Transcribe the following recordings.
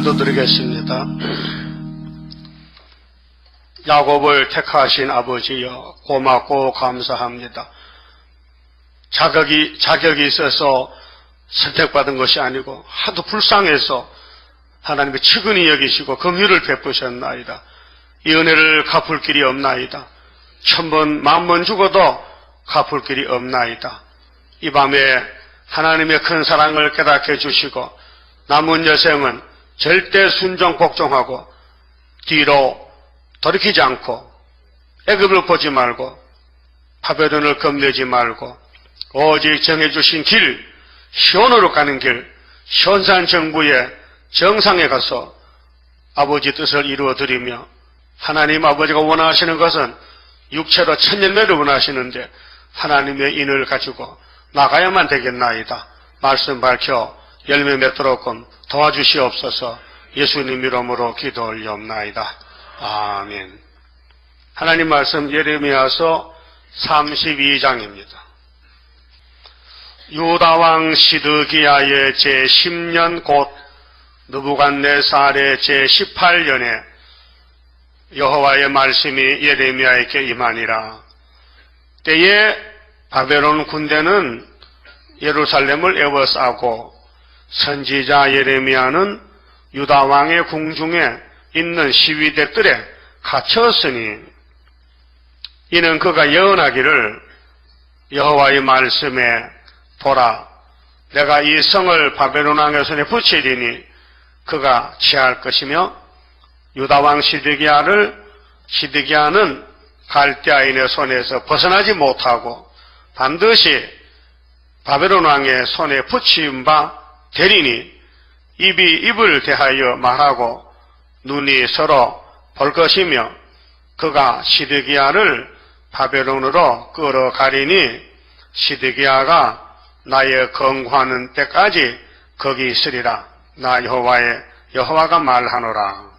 기도드리겠습니다. 야곱을 택하신 아버지여, 고맙고 감사합니다. 자격이 있어서 선택받은 것이 아니고 하도 불쌍해서 하나님의 측은히 여기시고 긍휼을 베푸셨나이다. 이 은혜를 갚을 길이 없나이다. 1000번, 10,000번 죽어도 갚을 길이 없나이다. 이 밤에 하나님의 큰 사랑을 깨닫게 해주시고 남은 여생은 절대 순종 복종하고 뒤로 돌이키지 않고 애굽을 보지 말고 바벨론을 겁내지 말고 오직 정해주신 길, 시온으로 가는 길, 시온산 정부의 정상에 가서 아버지 뜻을 이루어드리며 하나님 아버지가 원하시는 것은 육체로 천년매를 원하시는데 하나님의 인을 가지고 나가야만 되겠나이다. 말씀 밝혀 열매 맺도록 도와주시옵소서. 예수님 이름으로 기도 올리옵나이다. 아멘. 하나님 말씀 예레미야서 32장입니다. 유다왕 시드기야의 제10년 곧 느부갓네살의 제18년에 여호와의 말씀이 예레미야에게 임하니라. 때에 바벨론 군대는 예루살렘을 에워싸고 선지자 예레미야는 유다왕의 궁중에 있는 시위대들에 갇혔으니 이는 그가 예언하기를 여호와의 말씀에 보라, 내가 이 성을 바벨론 왕의 손에 붙이리니 그가 취할 것이며 유다왕 시드기야는 갈대아인의 손에서 벗어나지 못하고 반드시 바벨론 왕의 손에 붙임 바 되리니 입이 입을 대하여 말하고 눈이 서로 볼 것이며 그가 시드기야를 바벨론으로 끌어가리니 시드기야가 나의 건고하는 때까지 거기 있으리라. 나 여호와가 말하노라.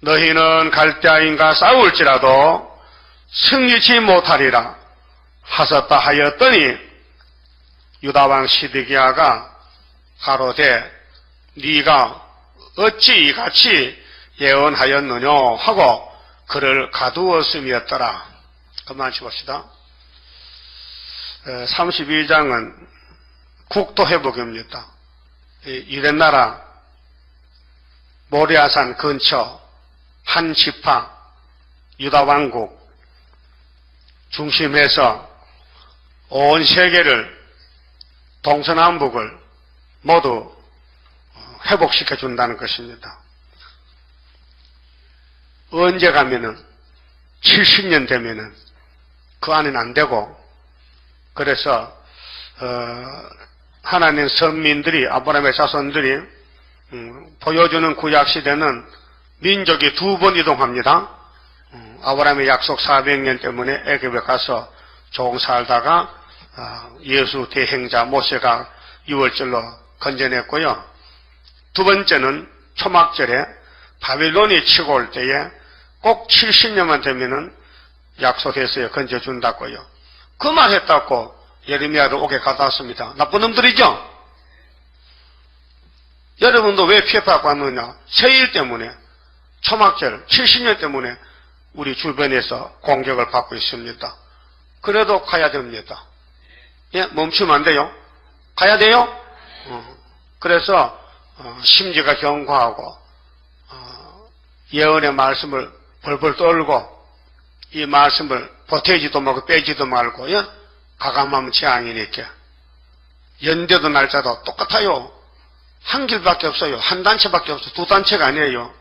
너희는 갈대아인과 싸울지라도 승리치 못하리라 하셨다 하였더니 유다왕 시드기야가 가로되 네가 어찌 이같이 예언하였느냐 하고 그를 가두었음이었더라. 그만 칩시다. 32장은 국토 회복입니다. 이렛나라 모리아산 근처 한 지파 유다 왕국 중심에서 온 세계를 동서남북을 모두 회복시켜 준다는 것입니다. 언제 가면은 70년 되면은 그 안에는 안 되고 그래서 하나님 선민들이 아브라함의 자손들이 보여주는 구약 시대는 민족이 2번 이동합니다. 아브라함의 약속 400년 때문에 애굽에 가서 조금 살다가 예수 대행자 모세가 6월절로 건져냈고요. 두 번째는 초막절에 바빌론이 치고 올 때에 꼭 70년만 되면은 약속해서 건져준다고요. 그 말 했다고 예레미야를 오게 가져왔습니다. 나쁜 놈들이죠? 여러분도 왜 피해받고 왔느냐? 세일 때문에, 초막절 70년 때문에 우리 주변에서 공격을 받고 있습니다. 그래도 가야 됩니다. 예, 멈추면 안 돼요? 가야 돼요? 그래서 심지가 견고하고 예언의 말씀을 벌벌 떨고 이 말씀을 보태지도 말고 빼지도 말고 가감하면 재앙이니까 연대도 날짜도 똑같아요. 한 길밖에 없어요. 한 단체밖에 없어요. 두 단체가 아니에요.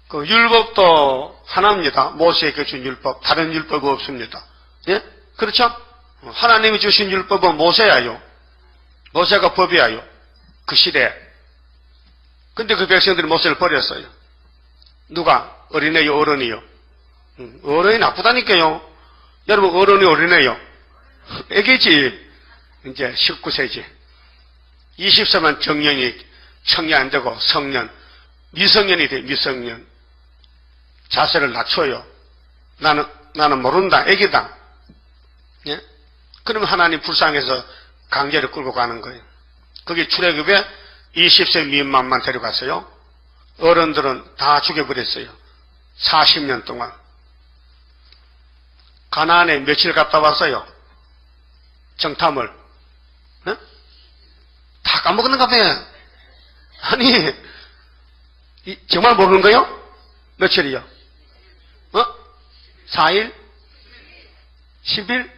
그 율법도 하나입니다. 모세에게 준 율법, 다른 율법은 없습니다. 예? 그렇죠? 하나님이 주신 율법은 모세야요. 모세가 법이야요. 그 시대에. 근데 그 백성들이 모세를 버렸어요. 누가? 어린애요, 어른이요? 어른이 나쁘다니까요. 여러분, 어른이 어린애요? 애기지. 이제 19세지. 20세만 청년 안 되고 성년, 미성년이 돼, 미성년. 자세를 낮춰요. 나는 모른다, 애기다. 예? 그러면 하나님 불쌍해서 강제로 끌고 가는 거예요. 그게 출애굽의 20세 미만만 데려갔어요. 어른들은 다 죽여버렸어요. 40년 동안. 가나안에 며칠 갔다 왔어요. 정탐을. 네? 다 까먹었는가 봐요. 아니, 정말 모르는 거요? 며칠이요? 4일? 10일?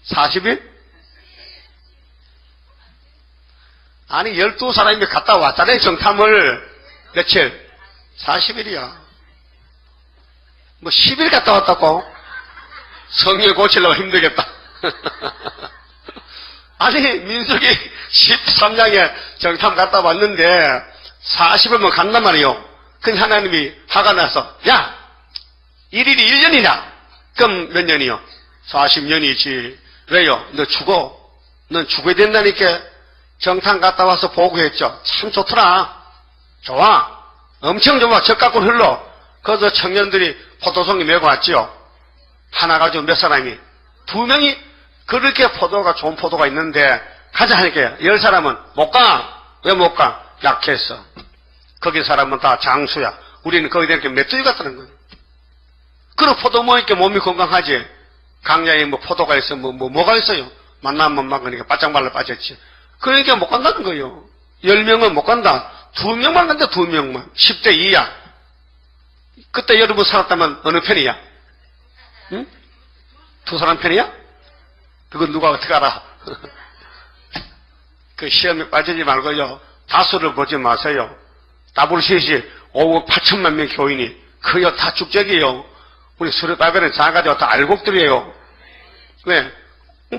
40일? 아니, 12사람이 갔다 왔잖아요, 정탐을. 며칠? 40일이야. 뭐 10일 갔다 왔다고? 성경 고치려고 힘들겠다. 아니, 민수기 13장에 정탐 갔다 왔는데 40일만 간단 말이에요. 근데 하나님이 화가 나서, 야! 1일이 1년이냐? 그럼 몇 년이요? 40년이지. 왜요? 너 죽어. 넌 죽어야 된다니까. 정탐 갔다 와서 보고했죠. 참 좋더라. 좋아. 엄청 좋아. 적 갖고 흘러. 그래서 청년들이 포도송이 메고 왔지요. 하나 가지고 몇 사람이? 2명이 그렇게 포도가 좋은 포도가 있는데 가자 하니까 10사람은 못 가. 왜 못 가? 약했어. 거기 사람은 다 장수야. 우리는 거기에 이렇게 메뚜기 같다는 거예요. 그럼 포도 먹으니까 몸이 건강하지. 강야에 뭐 포도가 있어, 뭐가 있어요? 만나면 막 그러니까 바짝 말라 빠졌지. 그러니까 못 간다는 거예요. 10명은 못 간다. 2명만 간다, 2명만. 10대 2야. 그때 여러분 살았다면 어느 편이야? 응? 2사람 편이야? 그건 누가 어떻게 알아? 그 시험에 빠지지 말고요. 다수를 보지 마세요. WCC 5억 8천만 명 교인이 그요 다 축적이에요. 우리 수렵바벨은 작아져 다 알곡들이에요. 왜?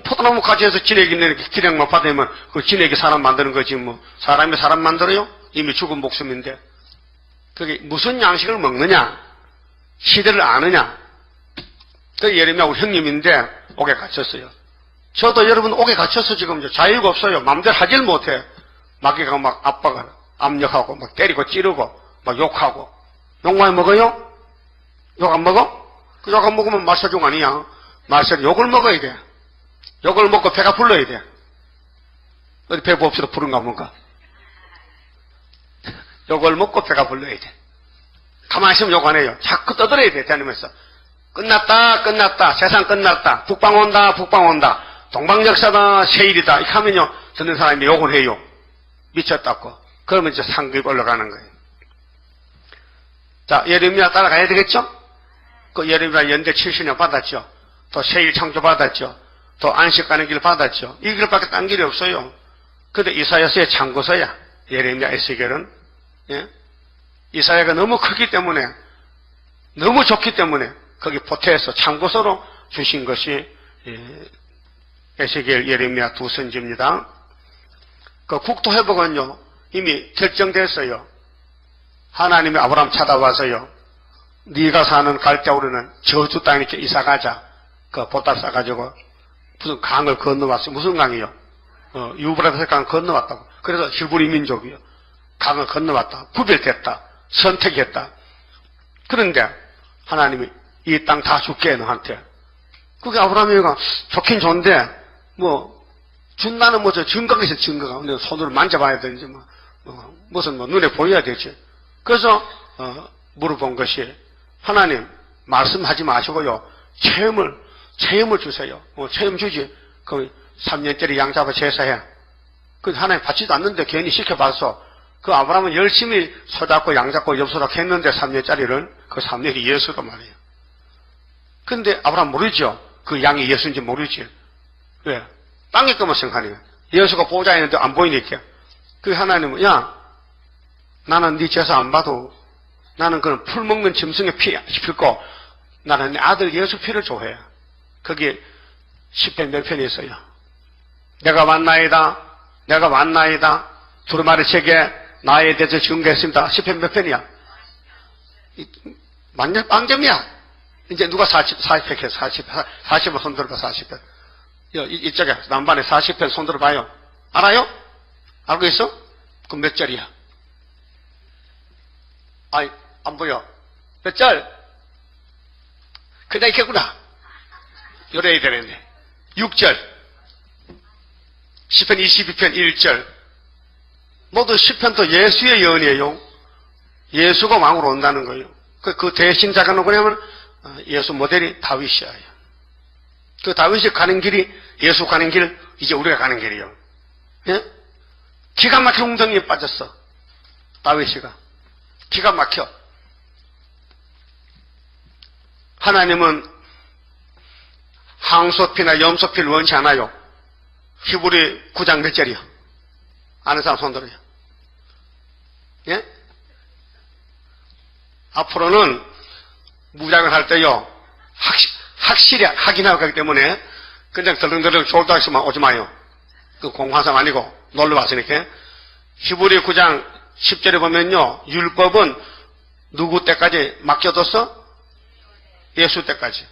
포도나무 가지에서 진액 있는 기량만 받으면 그 진액이 사람 만드는 거지 뭐. 사람이 사람 만들어요? 이미 죽은 목숨인데. 그게 무슨 양식을 먹느냐? 시대를 아느냐? 그 예레미야 우리 형님인데 옥에 갇혔어요. 저도 여러분 옥에 갇혀서 지금 자유가 없어요. 마음대로 하질 못해. 마귀가 막 압박을 압력하고 막 때리고 찌르고 막 욕하고. 욕 많이 먹어요? 욕 안 먹어? 그 욕 안 먹으면 말세중 아니야. 말세 욕을 먹어야 돼. 욕을 먹고 배가 불러야 돼. 어디 배 없이도 부른가 뭔가. 욕을 먹고 배가 불러야 돼. 가만히 있으면 욕 안 해요. 자꾸 떠들어야 돼. 대한민국에서. 끝났다, 끝났다. 세상 끝났다. 북방 온다, 북방 온다. 동방역사다, 세일이다. 이렇게 하면요. 듣는 사람이 욕을 해요. 미쳤다고. 그러면 이제 상급이 올라가는 거예요. 자, 예레미야 따라가야 되겠죠? 그 예레미야 연대 70년 받았죠. 또 세일 창조 받았죠. 또 안식 가는 길 받았죠. 이 길밖에 딴 길이 없어요. 근데 이사야서의 참고서야. 예레미야 에스겔은. 예? 이사야가 너무 크기 때문에, 너무 좋기 때문에 거기 포태에서 참고서로 주신 것이 에스겔, 예레미야 두 선지입니다. 그 국토 회복은요 이미 결정됐어요. 하나님이 아브라함 찾아와서요. 네가 사는 갈대우르는 저주 땅에 이렇게 이사가자. 그 보따 싸가지고 무슨 강을 건너왔어요. 무슨 강이요? 유브라데스 강 건너왔다고. 그래서 히브리 민족이요. 강을 건너왔다. 구별됐다. 선택했다. 그런데 하나님이 이 땅 다 줄게 너한테. 그게 아브라함이가 좋긴 좋은데 뭐 준다는 뭐 저 증거가 있어. 증거가. 근데 손으로 만져봐야 되는지 무슨 눈에 보여야 되지. 그래서 물어본 것이 하나님 말씀하지 마시고요. 체험을 주세요. 체험 주지. 그 3년짜리 양 잡아 제사해. 그 하나님 받지도 않는데 괜히 시켜봐서 그 아브라함은 열심히 소 잡고 양 잡고 엽소작 했는데 3년짜리를 그 3년이 예수란 말이에요. 근데 아브라함 모르죠. 그 양이 예수인지 모르지. 왜? 땅에 것만 생각하니까. 예수가 보좌에 있는데 안 보이니까. 그 하나님은 야 나는 네 제사 안 봐도 나는 그런 풀 먹는 짐승의 피 필고 나는 내 아들 예수 피를 좋아해. 거기에 10편 몇 편이 있어요. 내가 왔나이다. 내가 왔나이다. 두루마리 책에 나에 대해서 증거했습니다. 10편 몇 편이야? 완전 빵점이야. 이제 누가 40편 해? 40편 손 들어봐. 40편. 이쪽에 남반에 40편 손 들어봐요. 알아요? 알고 있어? 그럼 몇 절이야? 아이, 안 보여. 몇 절? 그냥 있겠구나. 요래야 되는데. 6절. 10편 22편 1절. 모두 시편도 예수의 예언이에요. 예수가 왕으로 온다는 거예요. 그 대신자가 누구냐면 예수 모델이 다윗이에요. 그 다윗이 가는 길이 예수 가는 길, 이제 우리가 가는 길이에요. 예? 기가 막힌 웅덩이에 빠졌어. 다윗이가. 기가 막혀. 하나님은 항소피나 염소피를 원치 않아요. 히브리 9장 몇 절이요? 아는 사람 손 들어요. 예? 앞으로는 무장을 할 때요, 확실히 확인하고 가기 때문에 그냥 덜렁덜렁 졸다시만 오지 마요. 그 공화상 아니고 놀러 왔으니까. 히브리 9장 10절에 보면요, 율법은 누구 때까지 맡겨뒀어? 예수 때까지.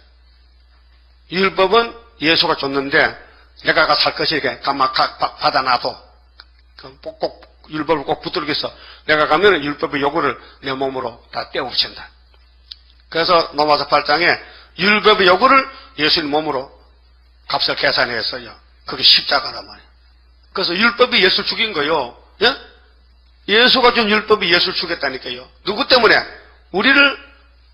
율법은 예수가 줬는데 내가 살 것이 이렇게 받아놔도 꼭 율법을 꼭 붙들겠어. 내가 가면 율법의 요구를 내 몸으로 다 떼어붙인다. 그래서 로마서 8장에 율법의 요구를 예수님 몸으로 값을 계산했어요. 그게 십자가란 말이에요. 그래서 율법이 예수를 죽인 거예요. 예? 예수가 준 율법이 예수를 죽였다니까요. 누구 때문에? 우리를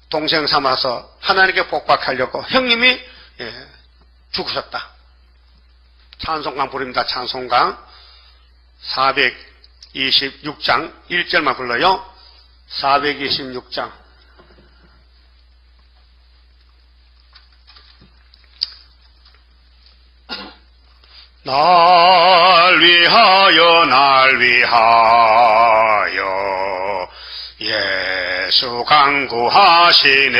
동생 삼아서 하나님께 복박하려고 형님이 죽으셨다. 찬송가 부릅니다. 찬송가 426장 1절만 불러요. 426장. 날 위하여 날 위하여 예수 간구하시네.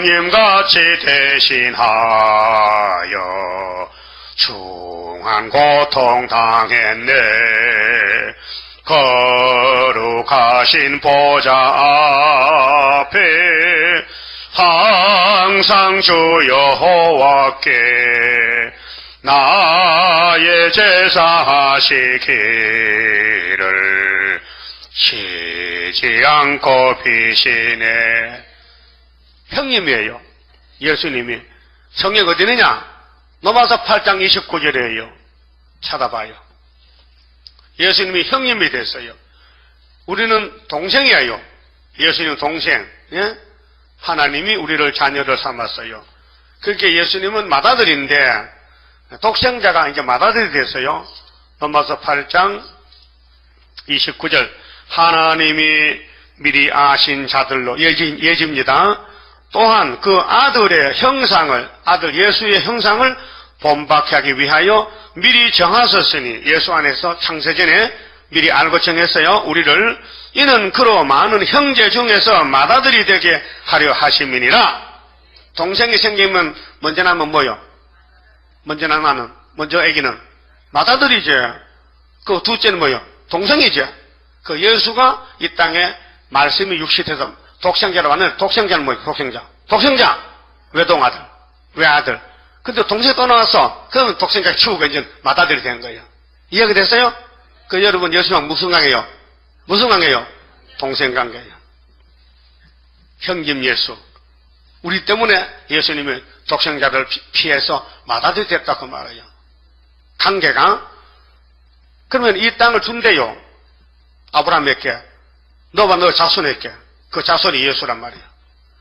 형님같이 대신하여 중한 고통 당했네. 거룩하신 보좌 앞에 항상 주 여호와께 나의 제사 하시기를 쉬지 않고 비시네. 형님이에요. 예수님이. 성경 어디 있느냐? 로마서 8장 29절이에요. 찾아봐요. 예수님이 형님이 됐어요. 우리는 동생이에요. 예수님 동생. 예? 하나님이 우리를 자녀를 삼았어요. 그렇게 예수님은 맏아들인데 독생자가 이제 맏아들이 됐어요. 로마서 8장 29절. 하나님이 미리 아신 자들로 예지입니다. 또한 그 아들의 형상을, 아들 예수의 형상을 본받게 하기 위하여 미리 정하셨으니, 예수 안에서 창세전에 미리 알고 정했어요. 우리를. 이는 그로 많은 형제 중에서 맏아들이 되게 하려 하심이니라. 동생이 생기면 먼저 나면 뭐요? 먼저 나는, 먼저 아기는 맏아들이지. 그 둘째는 뭐요? 동생이지. 그 예수가 이 땅에 말씀이 육신돼서 독생자로 왔는데, 독생자는 뭐예요? 독생자. 외동아들. 외아들. 근데 동생 또 나왔어. 그러면 독생자 키우고 이제 맏아들이 된 거예요. 이해가 됐어요? 그 여러분, 예수랑 무슨 관계예요? 무슨 관계예요? 동생 관계예요. 형님 예수. 우리 때문에 예수님이 독생자를 피해서 맏아들이 됐다고 말해요. 관계가. 그러면 이 땅을 준대요. 아브라함에게. 너와 너 자손에게. 그 자손이 예수란 말이에요.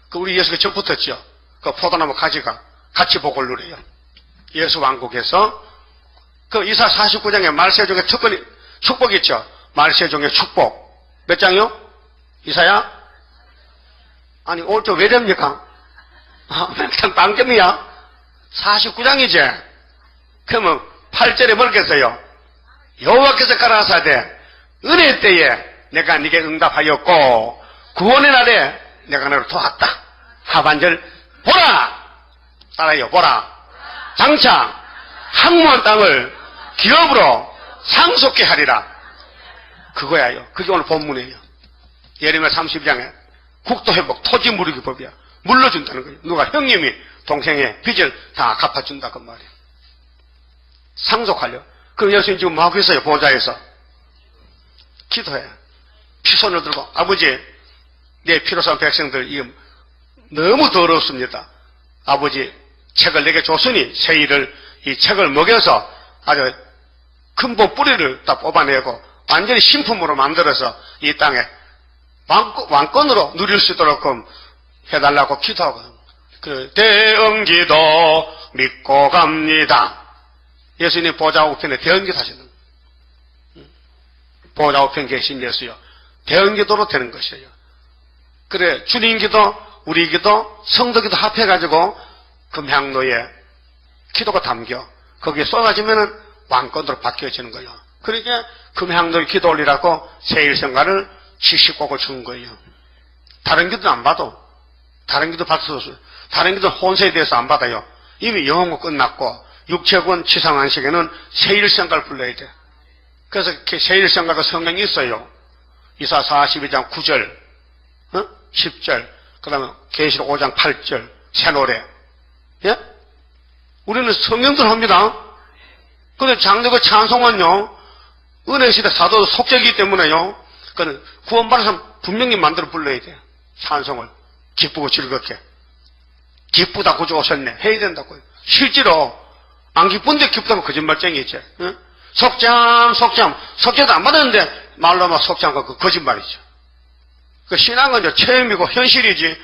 그 우리 예수가 적 붙었죠. 그 포도나무 가지가 같이 복을 누려요. 예수 왕국에서. 그 이사 49장에 말세 중에 특권이, 축복이 있죠. 말세 중에 축복. 몇 장이요? 이사야? 아니, 오늘 또 왜 됩니까? 그냥 빵점이야? 49장이지? 그러면 8절에 뭐겠어요? 여호와께서 가라사대 은혜 때에 내가 네게 응답하였고 구원의 날에 내가 너를 도왔다. 하반절 보라! 따라요. 보라. 장차 항모한 땅을 기업으로 상속케 하리라. 그거야요. 그게 오늘 본문이에요. 예레미야 32장에 국토회복, 토지무르기 법이야. 물러준다는 거예요. 누가? 형님이 동생의 빚을 다 갚아준다 그 말이에요. 상속하려. 그럼 예수님 지금 뭐 하고 있어요? 보좌에서 기도해. 피손을 들고, 아버지, 내 피로 산 백성들 이거 너무 더럽습니다. 아버지, 책을 내게 줬으니 세일을 이 책을 먹여서 아주 근본 뿌리를 다 뽑아내고 완전히 신품으로 만들어서 이 땅에 왕권으로 누릴 수 있도록 해달라고 기도하고, 그 대언기도 믿고 갑니다. 예수님 보좌 우편에 대언기도 하시는, 보좌 우편 계신 예수요, 대언기도로 되는 것이에요. 그래, 주님 기도, 우리 기도, 성도 기도 합해가지고 금향로에 기도가 담겨 거기에 쏟아지면은 왕권으로 바뀌어지는 거예요. 그러니까 금향로에 기도 올리라고 세일성가를 70곡을 준 거예요. 다른 기도는 안 받아. 다른 기도 받아서, 다른 기도는 혼세에 대해서 안 받아요. 이미 영혼고 끝났고, 육체권 치상안식에는 세일성가를 불러야 돼. 그래서 세일성가가 성경에 있어요. 이사 42장 9절, 10절, 그 다음에 계시록 5장 8절, 새노래. 예? 우리는 성경들 합니다. 근데 장르가 찬송은요, 은혜시대 사도 속죄이기 때문에요, 그는 구원받은 사람 분명히 만들어 불러야 돼요. 찬송을. 기쁘고 즐겁게. 기쁘다 구주 오셨네. 해야 된다고요. 실제로, 안 기쁜데 기쁘다면 거짓말쟁이지. 응? 속죄도 안 받았는데, 말로 막 속죄한 거 거짓말이죠. 그 신앙은 이제 체험이고 현실이지,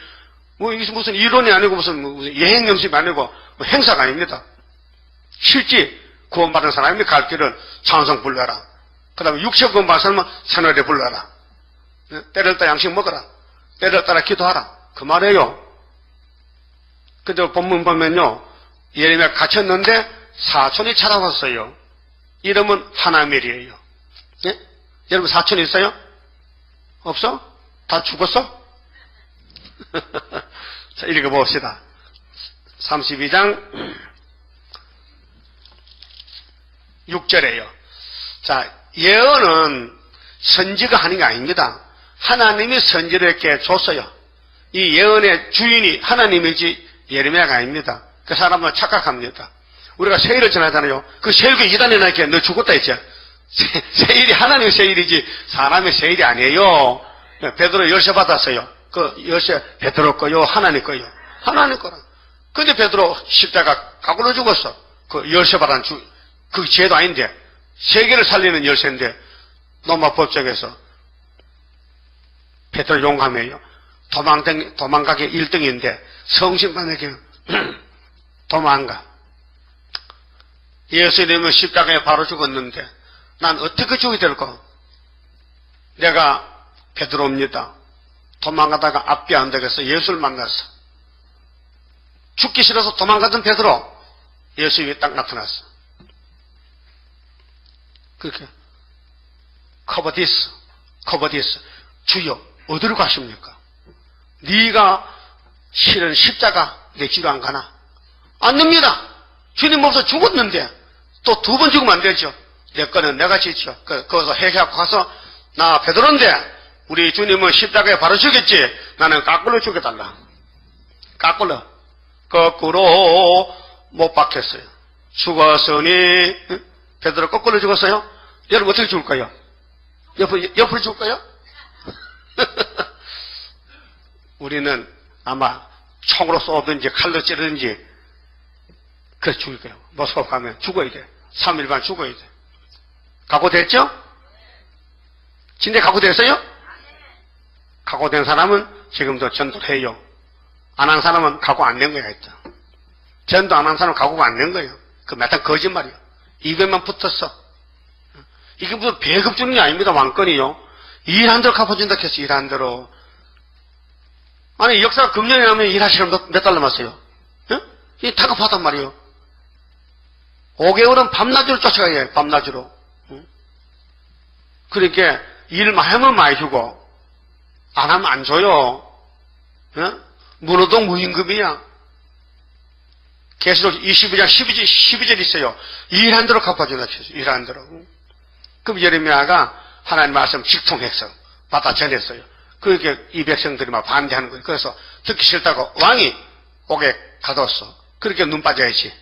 뭐, 이게 무슨 이론이 아니고 무슨 예행 연습이 아니고, 뭐 행사가 아닙니다. 실제 구원받은 사람이 갈 길은 찬송 불러라. 그 다음에 육체 구원받은 사람은 새노래 불러라. 때를 따라 양식 먹어라. 때를 따라 기도하라. 그 말이에요. 근데 본문 보면요, 예레미야 갇혔는데 사촌이 찾아왔어요. 이름은 하나멜이에요. 예? 여러분 사촌 있어요? 없어? 다 죽었어? 자, 읽어봅시다. 32장 6절에요. 자, 예언은 선지가 하는 게 아닙니다. 하나님이 선지를 이렇게 줬어요. 이 예언의 주인이 하나님이지 예레미야가 아닙니다. 그 사람은 착각합니다. 우리가 세일을 전하잖아요. 그 세일이 이단이나 이렇게 너 죽었다 했죠. 세일이 하나님의 세일이지 사람의 세일이 아니에요. 베드로 열쇠 받았어요. 그 열쇠 베드로 거요, 하나님 거요. 하나님 거라. 근데 베드로 십자가 까불어 죽었어. 그 열쇠 받은 그 죄도 아닌데, 세계를 살리는 열쇠인데, 로마 법정에서 베드로 용감해요. 도망가기 1등인데 성심반에게 도망가. 예수님은 십자가에 바로 죽었는데 난 어떻게 죽이 될까? 내가 베드로입니다. 도망가다가 앞이 안 되겠어. 예수를 만났어. 죽기 싫어서 도망가던 베드로, 예수님이 딱 나타났어. 그렇게 커버디스 주여 어디로 가십니까? 네가 실은 십자가 내 뒤로 안 가나? 안 됩니다. 주님 없어 죽었는데 또 두 번 죽으면 안 되죠. 내 거는 내가 지죠. 거기서 회개하고 가서 나 베드로인데 우리 주님은 십자가에 바로 죽였지. 나는 거꾸로 죽여달라. 거꾸로 못 박혔어요. 죽었으니 베드로 거꾸로 죽었어요? 여러분 어떻게 죽을까요? 옆으로 죽을까요? 우리는 아마 총으로 쏘든지 칼로 찌르든지 그래 죽을 거예요. 모스크 가면 죽어야 돼. 3일 반 죽어야 돼. 각오됐죠? 진짜 각오됐어요? 각오된 사람은 지금도 전도를 해요. 안 한 사람은 각오 안 된 거야 했죠. 전도 안 한 사람은 각오가 안 된 거예요. 그 매탄 거짓말이에요. 입에만 붙었어. 이게 무슨 배급 주는 게 아닙니다. 왕권이요. 일한 대로 갚아준다 했어. 일한 대로. 아니 역사가 금년에 하면 일하시면 몇 달 남았어요? 이 다급하단 말이에요. 5개월은 밤낮으로 쫓아가야 해요. 밤낮으로. 그러니까 일 많이 하면 많이 주고 안 하면 안 줘요. 문호동 무임금이야. 계시록 22장 12절 있어요. 일한 대로 갚아준다 했어요. 일한 대로. 그럼 예레미야가 하나님 말씀 직통해서 받아 전했어요. 그렇게 이 백성들이 막 반대하는 거예요. 그래서 듣기 싫다고 왕이 옥에 가뒀어. 그렇게 눈 빠져야지.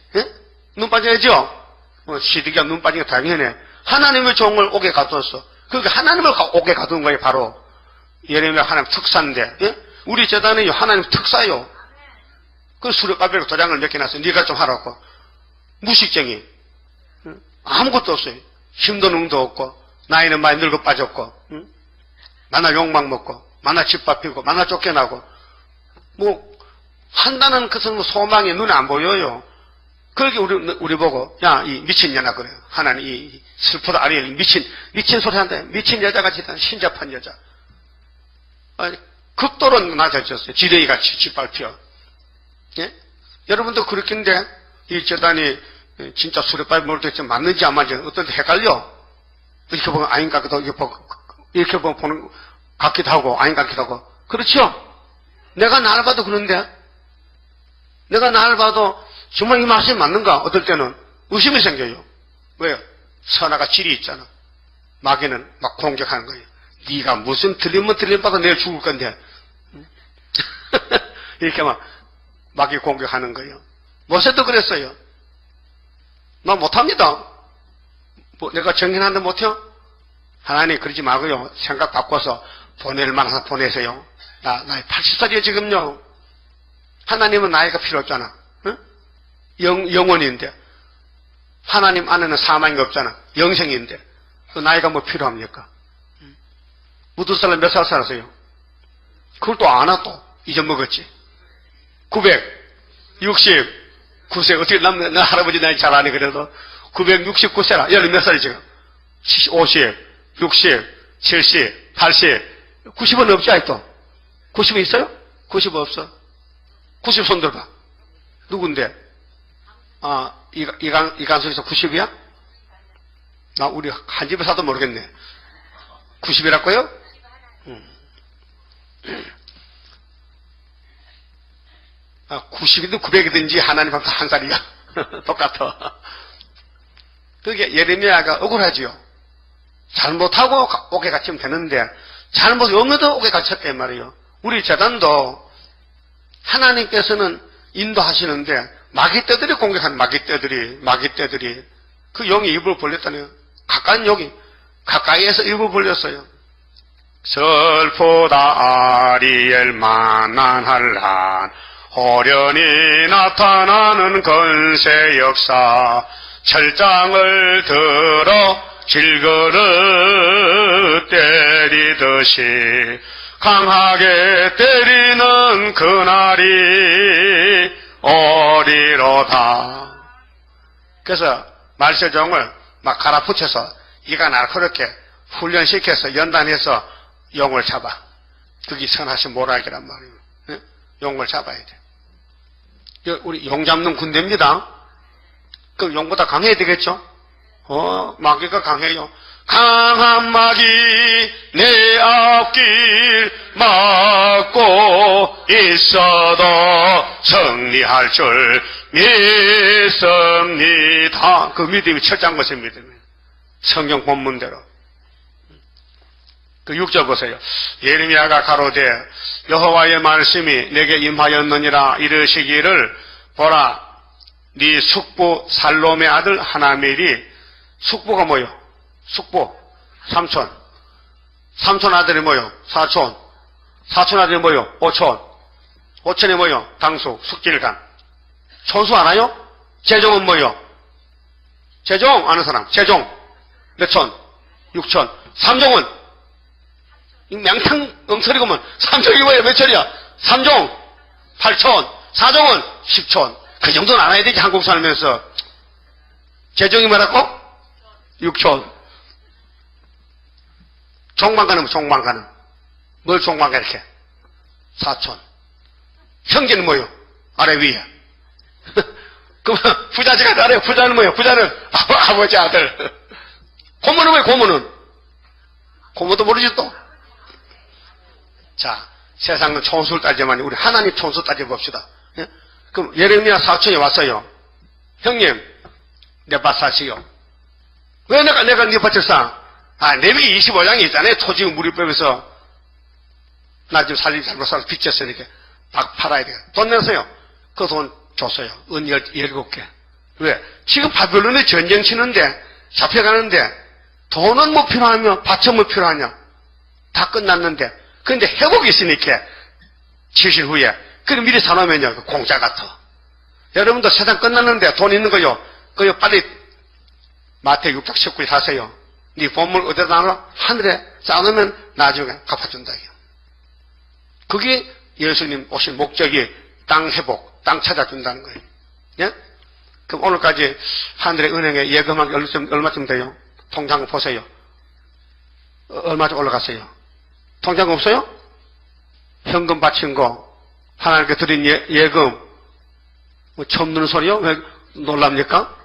눈 빠져야죠? 시드기가 눈 빠지는 게 당연해. 하나님의 종을 옥에 가뒀어. 그러니까 하나님을 옥에 가둔 거예요. 바로 예레미야 하나님 특사인데, 우리 재단은 하나님 특사요. 그 수렵가베로 도장을 몇 개 놨어요. 네가 좀 하라고. 무식쟁이. 아무것도 없어요. 힘도 능도 없고 나이는 많이 늙어 빠졌고 응? 만나 욕망 먹고 만나 집 밟히고 만나 쫓겨나고 뭐 한다는 것은 뭐 소망이 눈에 안 보여요. 그렇게 우리 보고 야 이 미친년아 그래요. 하나님 이 슬프다 아리엘 미친 소리 한다. 미친 여자같이 신잡한 여자. 아니, 극도로 낮아졌어요. 지렁이같이 짓밟혀. 예? 여러분도 그렇긴데 이 재단이 진짜 수레바위 모르겠지만 맞는지 안 맞는지 어떤 때 헷갈려. 이렇게 보면 아닌 것 같기도 하고 이렇게 보면 보는 것 같기도 하고 아닌 것 같기도 하고 그렇죠? 내가 나를 봐도 그런데 내가 나를 봐도 정말 이 말씀이 맞는가? 어떨 때는 의심이 생겨요. 왜요? 선화가 질이 있잖아. 마귀는 막 공격하는 거예요. 네가 무슨 들리면 들림받아 내일 죽을 건데 이렇게 막 마귀 공격하는 거예요. 모세도 그랬어요. 나 못합니다. 뭐 내가 정신하는데 못해요? 하나님 그러지 말고요. 생각 바꿔서 보낼 만한 보내세요. 나이 80살이에요 지금요. 하나님은 나이가 필요 없잖아. 응? 영원인데 하나님 안에는 사망이 없잖아. 영생인데 그 나이가 뭐 필요합니까? 무두 사람 몇 살 살았어요? 그걸 또 안 와 또 잊어먹었지. 969세 어떻게 나 할아버지 나이 잘 아니 그래도 969세라. 얘는 몇 살이 지금? 50, 60, 70, 80, 90은 없지 아직도? 90은 있어요? 90 없어. 90 손 들어봐. 누군데? 아, 이간수에서 90이야? 나 우리 한 집에 사도 모르겠네. 90이라고요? 아, 90이든 900이든지 하나님 앞에 한 살이야. 똑같아. 그게 예레미야가 억울하지요. 잘못하고 옥에 갇히면 되는데 잘못 없는데도 옥에 갇혔단 말이에요. 우리 재단도 하나님께서는 인도하시는데 마귀떼들이 공격한 마귀떼들이 그 영이 입을 벌렸다네요. 가까운 영이 가까이에서 입을 벌렸어요. 슬프다 아리엘 만난할란 호련히 나타나는 건세 역사 철장을 들어 질그릇 때리듯이 강하게 때리는 그날이 오리로다. 그래서 말세종을 막 갈아붙여서 이가 날카롭게 훈련시켜서 연단해서 용을 잡아. 그게 선하신 모락이란 말이에요. 네? 용을 잡아야 돼. 우리 용 잡는 군대입니다. 그럼 용보다 강해야 되겠죠? 마귀가 강해요. 강한 마귀 내 앞길 막고 있어도 승리할 줄 믿습니다. 그 믿음이 철저한 것의 믿음이에요. 성경 본문대로. 그 6절 보세요. 예레미야가 가로되 여호와의 말씀이 내게 임하였느니라 이르시기를 보라 네 숙부 살롬의 아들 하나멜이 숙부가 뭐요? 숙부 삼촌 아들이 뭐요? 사촌 아들이 뭐요? 오촌이 뭐요? 당숙 숙질간 촌수 알아요? 재종은 뭐요? 재종 아는 사람 재종 몇 촌? 6촌 삼종은 이 맹탕 엉터리구먼 삼종이 뭐예요? 몇 촌이야? 3종 8촌 4종은 10촌 그 정도는 알아야 되지 한국 살면서. 재종이 뭐라고? 6촌 종방가는 종방가는 뭘 종방가 이렇게 4촌 형제는 뭐요? 아래 위에 그럼 부자지가 아래 부자는 뭐요? 부자는 아버지 아들 고모는 뭐요? 고모도 모르지 또. 자 세상은 촌수를 따지만 우리 하나님 촌수 따져봅시다. 예? 그럼 예레미야 사촌이 왔어요. 형님 내 밭 사시오. 왜 내가 네 밭을 사? 레위기 25장이 있잖아요. 토지의 무리법에서 나 지금 살림 잘못 살아서 빚졌어 이렇게 팔아야 돼. 돈 내세요. 그 돈 줬어요. 은 17개. 왜? 지금 바벨론에 전쟁 치는데 잡혀가는데 돈은 뭐 필요하며 밭은 뭐 필요하냐? 다 끝났는데 그런데 회복이 있으니까 7일 후에 그럼 미리 사놓으면요 공짜 같아. 여러분도 세상 끝났는데 돈 있는 거요. 그요 빨리 마태복음 6장 19절 하세요. 네 본물 어디다 놔? 하늘에 쌓아놓으면 나중에 갚아준다. 그게 예수님 오신 목적이 땅 회복, 땅 찾아준다는 거예요. 예? 그럼 오늘까지 하늘의 은행에 예금한 게 얼마쯤 돼요? 통장 보세요. 얼마쯤 올라갔어요? 통장 없어요? 현금 바친 거, 하나님께 드린 예금, 뭐 처음 듣는 소리요? 왜 놀랍니까?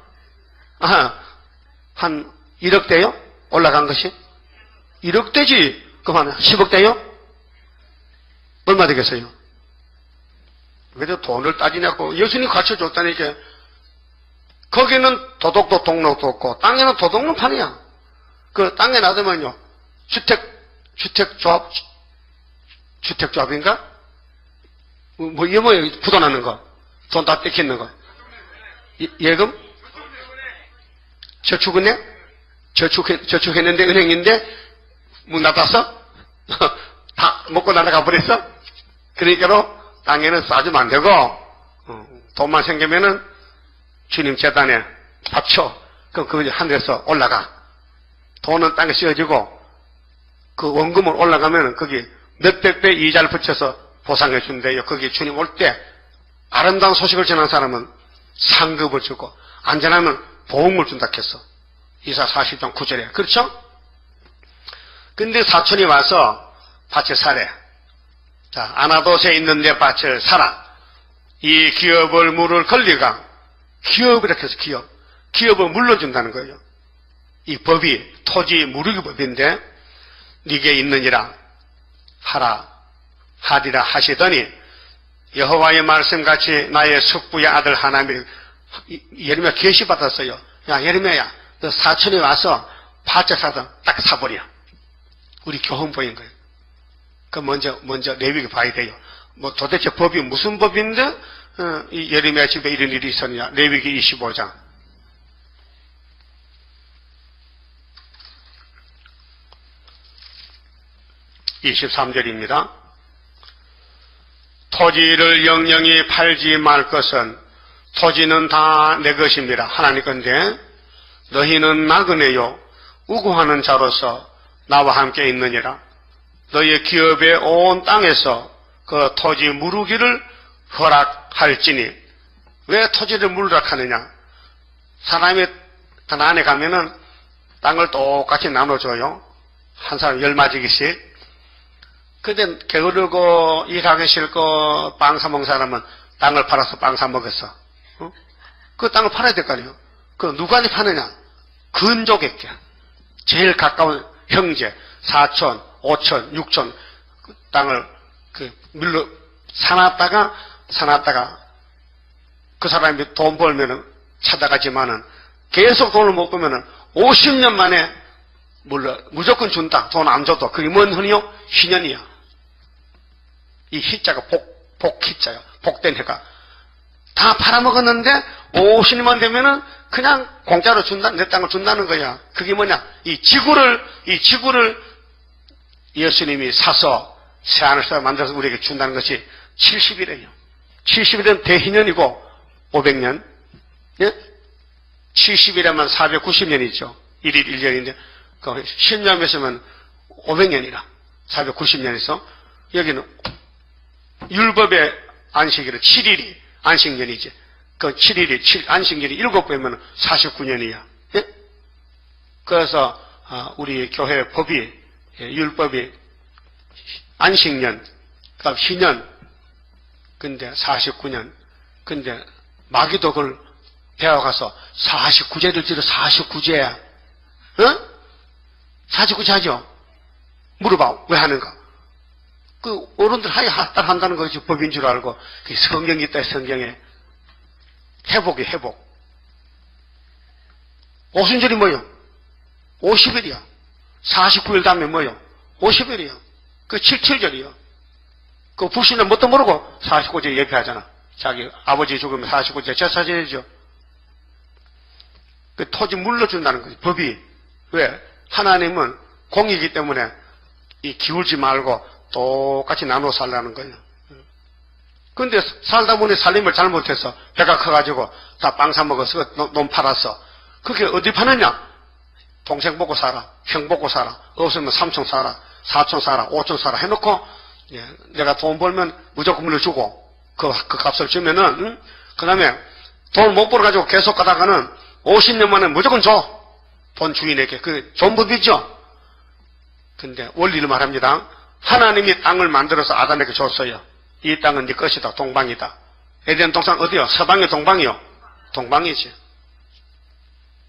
한 1억 대요? 올라간 것이? 1억 대지. 그럼 한 10억 대요? 얼마 되겠어요? 그래도 돈을 따지냐고 예수님 가르쳐줬다니까. 거기는 도덕도 동록도 없고 땅에는 도둑놈 판이야. 그 땅에 놔두면요 주택조합인가? 뭐 이게 뭐예요? 부도나는 거, 돈 다 뺏기는 거. 예금? 저축은행? 저축했는데 은행인데 문 닫았어? 다 먹고 날아가 버렸어? 그러니까로 땅에는 쏴주면 안 되고 돈만 생기면은 주님 재단에 합쳐. 그럼 그거 하늘에서 올라가. 돈은 땅에 씌워지고 그 원금을 올라가면은 거기 몇백 배 이자를 붙여서 보상해 준대요. 거기 주님 올 때 아름다운 소식을 전한 사람은 상급을 주고 안전하면 보험을 준다 했어. 이사 40장 9절에. 그렇죠? 근데 사촌이 와서 밭을 사래. 자, 아나도스에 있는데 밭을 사라. 이 기업을 물을 권리가 기업이라고 해서 기업을 물러준다는 거예요. 이 법이 토지 무르기 법인데 네게 있느니라 하리라 하시더니 여호와의 말씀같이 나의 숙부의 아들 하나님이 예레미야 계시 받았어요. 야 예레미야야, 너 사촌이 와서 밭을 사서 딱 사버려. 우리 교훈법인 거예요. 그 먼저 레위기 봐야 돼요. 뭐 도대체 법이 무슨 법인데 이 예레미야 집에 이런 일이 있었느냐. 레위기 25장. (23절입니다) 토지를 영영히 팔지 말 것은 토지는 다 내 것입니다. 하나님 건데 너희는 나그네요 우고하는 자로서 나와 함께 있느니라. 너희 기업의 온 땅에서 그 토지 무르기를 허락할지니. 왜 토지를 무르락하느냐? 사람이 가나안에 가면은 땅을 똑같이 나눠줘요. 한 사람 10마지기씩. 근데 게으르고 일하기 싫고 빵 사먹는 사람은 땅을 팔아서 빵 사먹었어. 그 땅을 팔아야 될 거 아니에요. 그 누구한테 파느냐? 근족에게. 제일 가까운 형제, 사촌, 오촌, 육촌 그 땅을 밀로 사놨다가 그 사람이 돈 벌면은 찾아가지만은 계속 돈을 못 벌면은 50년 만에 무조건 준다. 돈 안 줘도. 그게 뭔 흔히요? 희년이야. 이 희자가 복희자야. 복된 해가. 다 팔아먹었는데 50년만 되면은 그냥 공짜로 준다. 내 땅을 준다는 거야. 그게 뭐냐? 이 지구를 예수님이 사서 새하늘을 만들어서 우리에게 준다는 것이 70일이에요. 70일은 대희년이고 500년. 예? 70일이면 490년이죠. 1일 1년인데 그 10년 몇이면 500년이라. 490년에서 여기는 율법의 안식일은 7일이 안식년이지. 그 7일이 안식년이 7배면 49년이야. 예? 그래서 우리 교회 법이 율법이 안식년, 그다음 희년, 근데 49년. 근데 마귀도 그걸 배워가서 49제를 지르 49제야. 어? 49제 하죠? 물어봐. 왜 하는가? 그 어른들 한다는 것이 법인 줄 알고 성경이 있다. 성경에 회복이 회복. 오순절이 뭐요? 50일이야. 49일 다음에 뭐요? 50일이요. 그 77절이요. 그 불신은 뭣도 모르고 49제 예배하잖아. 자기 아버지 죽으면 49제 제사 지내죠. 그 토지 물러준다는 거지. 법이. 왜? 하나님은 공이기 때문에 이 기울지 말고 똑같이 나눠 살라는 거예요. 근데 살다 보니 살림을 잘못해서 배가 커가지고 다 빵 사 먹어서 놈 팔았어. 그게 어디 파느냐? 동생 보고 살아, 형 보고 살아, 없으면 삼촌 살아, 사촌 살아, 오촌 살아 해놓고, 예, 내가 돈 벌면 무조건 물려주고, 그 값을 주면은, 그 다음에 돈 못 벌어가지고 계속 가다가는 50년 만에 무조건 줘. 돈 주인에게. 그 좋은 법이죠. 근데 원리를 말합니다. 하나님이 땅을 만들어서 아담에게 줬어요. 이 땅은 네 것이다. 동방이다. 에덴 동산 어디요? 서방이요? 동방이요? 동방이지.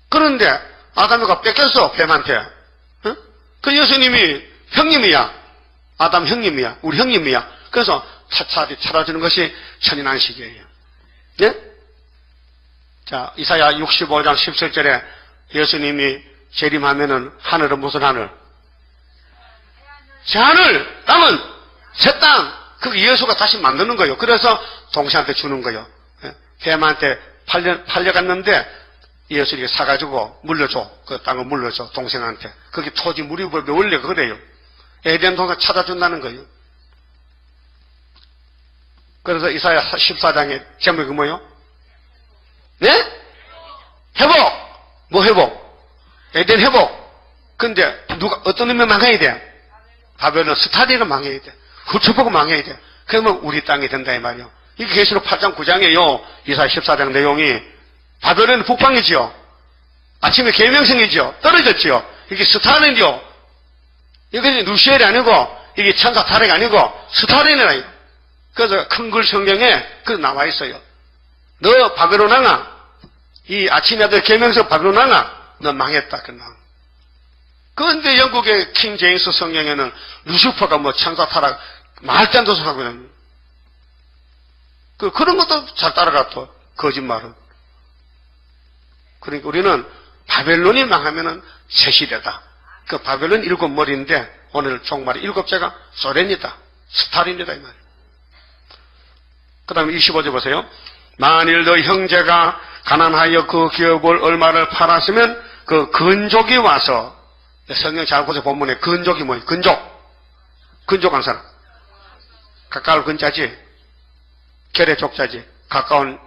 그런데 아담이가 뺏겼어. 뱀한테. 어? 그 예수님이 형님이야. 아담 형님이야. 우리 형님이야. 그래서 차차리 차려주는 것이 천인안식이에요. 예? 자, 이사야 65장 17절에 예수님이 재림하면은 하늘은 무슨 하늘? 새하늘, 땅은 새 땅. 그 예수가 다시 만드는 거예요. 그래서 동생한테 주는 거예요. 뱀한테 팔려갔는데 예수님이 사가지고 물려줘. 그 땅을 물려줘. 동생한테. 그게 토지 무리법의 원리가 그래요. 에덴 동산 찾아준다는 거예요. 그래서 이사야 14장의 제목이 뭐예요? 네? 회복! 뭐 회복? 에덴 회복. 근데 누가, 어떤 놈이 망해야 돼? 바벨론 스타디가 망해야 돼. 훑어보고 망해야 돼. 그러면 우리 땅이 된다 이 말이요. 이게 계시록 8장 9장이에요. 이사야 14장 내용이. 바벨론 북방이지요. 아침에 계명성이지요. 떨어졌지요. 이게 스타린이요. 이게 루시엘이 아니고 이게 천사 타락이 아니고 스타린이라. 그래서 큰 글 성경에 그 나와 있어요. 너 바벨론 왕아, 이 아침 아들 계명성 바벨론 왕아, 너 망했다. 그런데 영국의 킹 제임스 성경에는 루시퍼가 뭐 천사 타락 말도 안 돼서 하고 있는. 그런 것도 잘 따라갔고 거짓말은. 그러니까 우리는 바벨론이 망하면은 새 시대다. 그 바벨론 7머리인데 오늘 종말의 7째가 소련이다. 스탈린이다 이 말이에요. 그 다음에 25절 보세요. 만일 너 형제가 가난하여 그 기업을 얼마를 팔았으면 그 근족이 와서, 성경 잘 보세요. 본문에 근족이 뭐예요? 근족한 사람. 가까울 근자지. 결의 족자지. 가까운.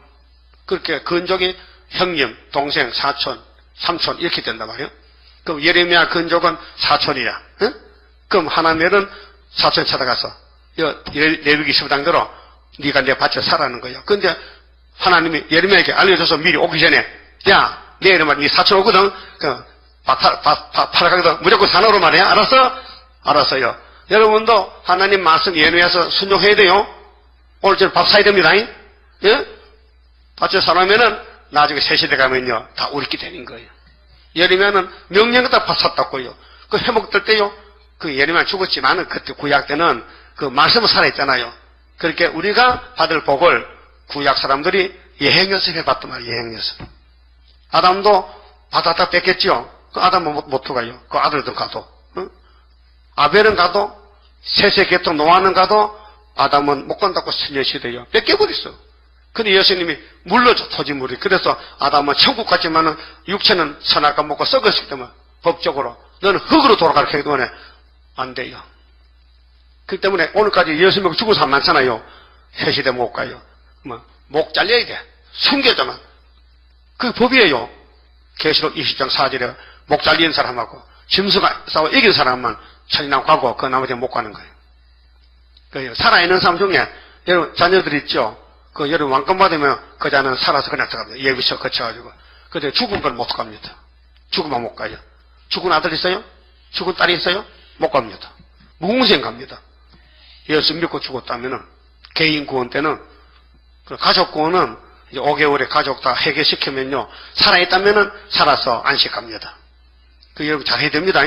그렇게 근족이 형님, 동생, 사촌, 삼촌 이렇게 된단 말이에요. 그럼 예레미야 근족은 사촌이야. 응? 그럼 하나님은 사촌 찾아가서 레위기 15장대로 네가 내 밭에 살라는 거예요. 근데 하나님이 예레미야에게 알려줘서 미리 오기 전에, 야, 내 이름은 네 사촌 오거든. 팔아가거든. 무조건 산으로 말이야. 알았어? 알았어요. 여러분도 하나님 말씀 예언해서 순종해야 돼요. 오늘 저녁 밥 사야 됩니다. 예? 밭에 사놓으면은 나중에 새 시대 가면요 다 우리끼리 되는 거예요. 예레미야는 명령 갖다 밥 샀다고요. 그 회복될 때요. 그 예레미야 죽었지만은 그때 구약 때는 그 말씀을 살아있잖아요. 그렇게 우리가 받을 복을 구약 사람들이 예행연습 해봤단 말이에요. 예행연습. 아담도 받았다 뺏겼죠. 그 아담은 못 들어가요. 그 아들도 가도. 응? 아벨은 가도, 세세 계통 노아는 가도 아담은 못 간다고 선녀시대요. 뺏겨버렸어. 근데 예수님이 물러줘, 토지물이. 그래서 아담은 천국 갔지만은 육체는 선악과 먹고 썩었기 때문에 법적으로 너는 흙으로 돌아가게 하기 때문에 안 돼요. 그렇기 때문에 오늘까지 예수님 죽은 사람 많잖아요. 새 시대 못 가요. 목 잘려야 돼. 숨겨져만. 그 법이에요. 계시록 20장 4절에 목 잘린 사람하고 짐승과 싸워 이긴 사람만 천인왕 가고 그 나머지는 못 가는 거예요. 그 살아있는 사람 중에 여러분 자녀들 있죠. 그 여러분 왕권 받으면 그 자는 살아서 그냥 들어갑니다. 예비처 거쳐가지고. 근데 죽은 건 못 갑니다. 죽으면 못 가요. 죽은 아들 있어요? 죽은 딸이 있어요? 못 갑니다. 무궁생 갑니다. 예수 믿고 죽었다면은 개인 구원 때는 그 가족 구원은 이제 5개월에 가족 다 해결시키면요 살아있다면은 살아서 안식합니다. 그 여러분 잘 해야 됩니다.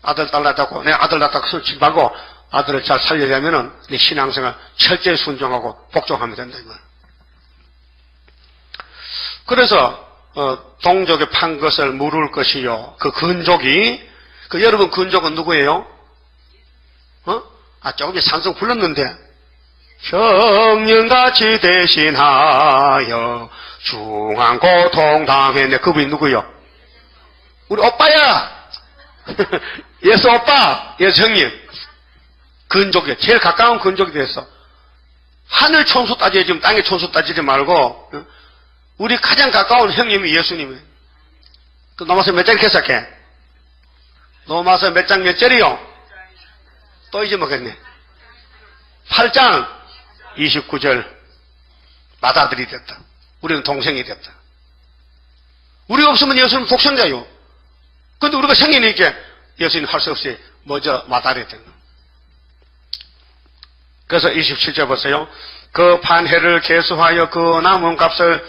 아들 딸 낳았다고 내 아들 낳았다고 솔직히 말고 아들을 잘 살려려면은 내 신앙생활 철저히 순종하고 복종하면 된다 이 말. 그래서 동족에 판 것을 물을 것이요. 그 근족이 그 여러분 근족은 누구예요? 조금 전에 산성 불렀는데 형님같이 대신하여 중한 고통 당했네. 그분이 누구요? 우리 오빠야. 예수 오빠, 예수 형님. 근족이 제일 가까운 근족이 됐어. 하늘 촌수 따지지 지금 땅의 촌수 따지지 말고 우리 가장 가까운 형님이 예수님이에요. 그 로마서 몇 장 개석해? 로마서 몇 장 몇 절이요? 또 잊어먹겠네. 8장 29절. 맏아들이 됐다. 우리는 동생이 됐다. 우리가 없으면 예수는 독생자요. 근데 우리가 생기니까 예수는 할 수 없이 먼저 맏아들이 됐다. 그래서 27절 보세요. 그 판회를 계수하여 그 남은 값을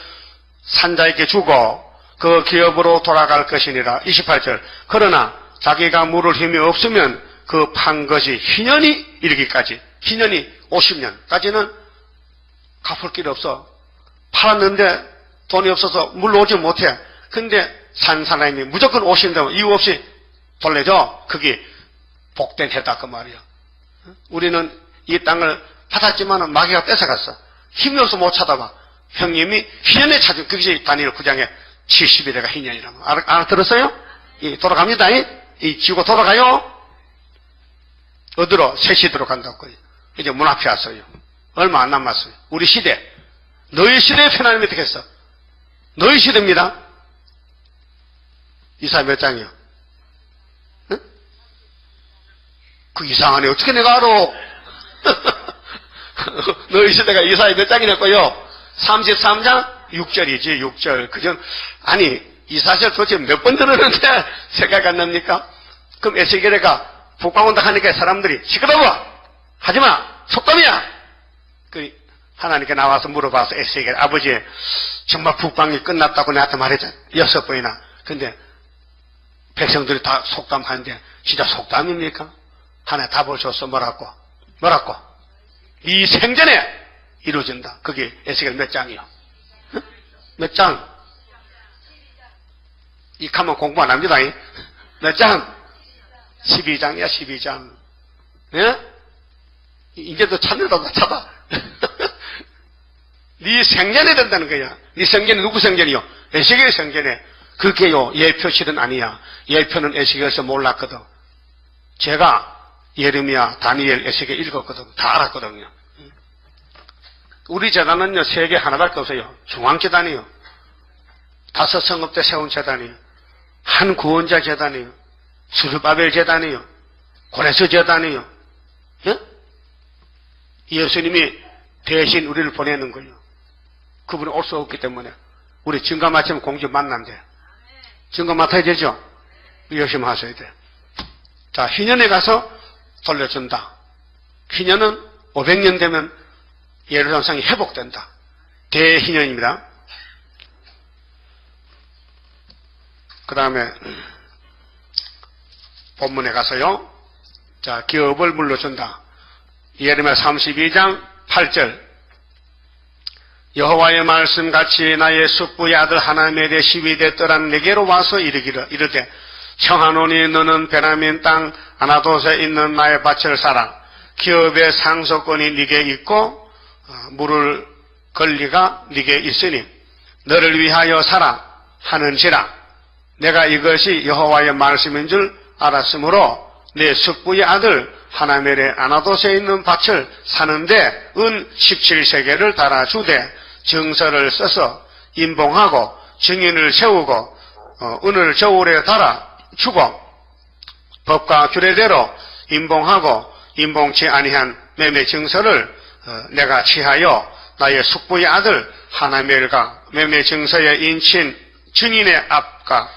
산자에게 주고 그 기업으로 돌아갈 것이니라. 28절. 그러나 자기가 물을 힘이 없으면 그 판 것이 희년이 이르기까지, 희년이 50년까지는 갚을 길이 없어. 팔았는데 돈이 없어서 물 오지 못해. 근데 산 사람이 무조건 50년 이유 없이 돌려줘. 그게 복된 해다 그 말이야. 우리는 이 땅을 받았지만 마귀가 뺏어갔어. 힘이 없어 못 찾아봐. 형님이 희년에 찾은 그것이 다니엘 9장에 70일에가 희년이라고. 알아들었어요? 돌아갑니다. 이 지구 돌아가요. 어디로? 새시대로 간다고. 이제 문 앞에 왔어요. 얼마 안 남았어요. 우리 시대. 너희 시대에 편안함이 되겠어. 너희 시대입니다. 이사 몇 장이요? 응? 그 이상하네. 어떻게 내가 알아? 너희 시대가 이사의 몇 장이냐고요? 33장 6절이지. 6절. 그전 아니 이사절 도대체 몇 번 들었는데 생각 안 납니까? 그럼 에스겔가 북방 온다 하니까 사람들이 시끄러워! 하지마! 속담이야! 그 하나님께 나와서 물어봐서 에스겔 아버지 정말 북방이 끝났다고 나한테 말했잖아. 6번이나. 근데 백성들이 다 속담하는데 진짜 속담입니까? 하나님 답을 줬어. 뭐라고? 이 생전에 이루어진다. 그게 에스겔 몇 장이요? 응? 몇 장? 이 가면 공부 안 합니다. 몇 장? 12장이야 12장. 예? 이제도 찾는다고 찾아. 네 생전에 된다는 거야. 네 생전에 누구 생전이요? 에스겔 생전에. 그게요 예표실은 아니야. 예표는 에스겔에서 몰랐거든. 제가 예레미야, 다니엘, 에스겔 읽었거든. 다 알았거든요. 우리 재단은요 세계 하나밖에 없어요. 중앙재단이요. 5 성읍 때 세운 재단이요. 한 구원자 재단이요. 수르바벨 재단이요. 고레스 재단이요. 예? 예수님이 대신 우리를 보내는 거예요. 그분이 올 수 없기 때문에 우리 증거 마치면 공주 만난대. 증거 맡아야 되죠? 열심히 하셔야 돼. 자, 희년에 가서 돌려준다. 희년은 500년 되면 예루살렘 성이 회복된다. 대희년입니다. 그 다음에 본문에 가서요. 자, 기업을 물려준다. 예레미야 32장 8절. 여호와의 말씀같이 나의 숙부의 아들 하나님에 대해 시위대 떠난 내게로 와서 이르되 청하노니 너는 베냐민 땅 아나돗에 있는 나의 밭을 사라. 기업의 상속권이 네게 있고 물을 권리가 네게 있으니 너를 위하여 사라 하는지라. 내가 이것이 여호와의 말씀인 줄 알았으므로 내 숙부의 아들 하나멜의 아나돗에 있는 밭을 사는데 은 17세겔을 달아주되 증서를 써서 인봉하고 증인을 세우고 은을 저울에 달아주고 법과 규례대로 인봉하고 인봉치 아니한 매매 증서를 내가 취하여 나의 숙부의 아들 하나멜과 매매 증서에 인친 증인의 앞과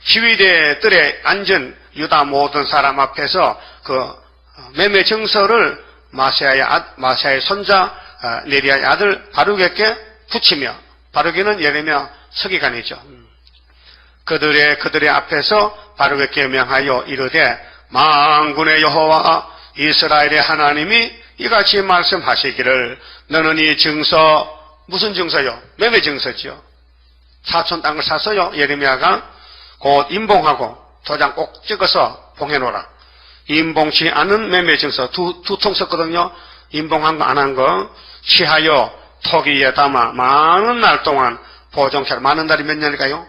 시위대 뜰에 앉은 유다 모든 사람 앞에서 그 매매 증서를 마세야의 손자 네리야의 아들 바룩에게 붙이며, 바룩에는 예레미야 서기관이죠. 그들의 앞에서 바룩에게 명하여 이르되 만군의 여호와 이스라엘의 하나님이 이같이 말씀하시기를 너는 이 증서, 무슨 증서요? 매매 증서지요. 사촌 땅을 사서요 예레미야가 곧 인봉하고 도장 꼭 찍어서 봉해놓으라. 인봉치 않은 매매 증서 두 통 썼거든요. 인봉한 거 안 한 거 취하여 토기에 담아 많은 날 동안 보존케. 많은 날이 몇 년일까요?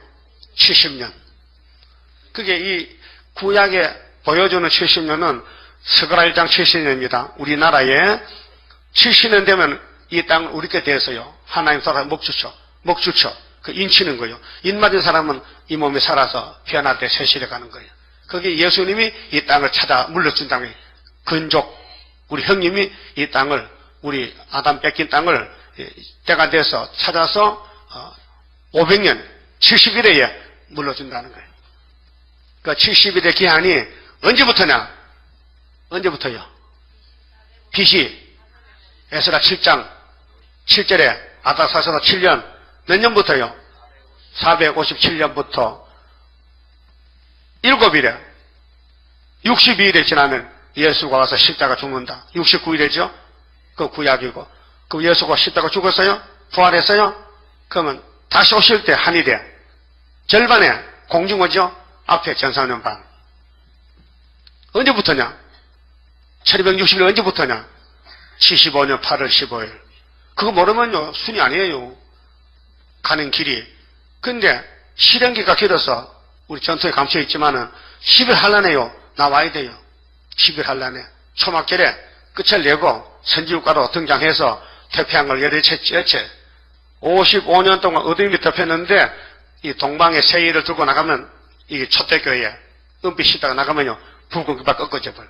70년. 그게 이 구약에 보여주는 70년은 스가랴 1장 70년입니다. 우리나라에 70년 되면 이 땅 우리께 대해서요 하나님 따라 먹주쳐. 그 인치는 거예요. 인 맞은 사람은 이 몸이 살아서 피어날 때 세실에 가는 거예요. 그게 예수님이 이 땅을 찾아 물려준 땅에 근족, 우리 형님이 이 땅을, 우리 아담 뺏긴 땅을 때가 돼서 찾아서 500년, 70일에 물려준다는 거예요. 그 70일의 기한이 언제부터냐? 언제부터요? BC 에스라 7장 7절에 아닥사스다 7년 몇 년부터요? 457년부터 7일에 62일에 지나면 예수가 와서 십자가 죽는다. 69일이죠? 그 구약이고. 그 예수가 십자가 죽었어요? 부활했어요? 그러면 다시 오실 때 한일에 절반에 공중어죠? 앞에 전사년 반. 언제부터냐? 1260년 언제부터냐? 75년 8월 15일. 그거 모르면요, 순이 아니에요. 가는 길이. 근데 실행기가 길어서 우리 전투에 감춰 있지만은 10일 한란에요. 나와야 돼요. 10일 한란에. 초막절에 끝을 내고 선지국가로 등장해서 태평양을 열애채 55년 동안 어둠이 덮였는데 이 동방의 세일을 들고 나가면 이게 초대교회 은빛 시다가 나가면요 붉은 깃발 꺾어져 버려.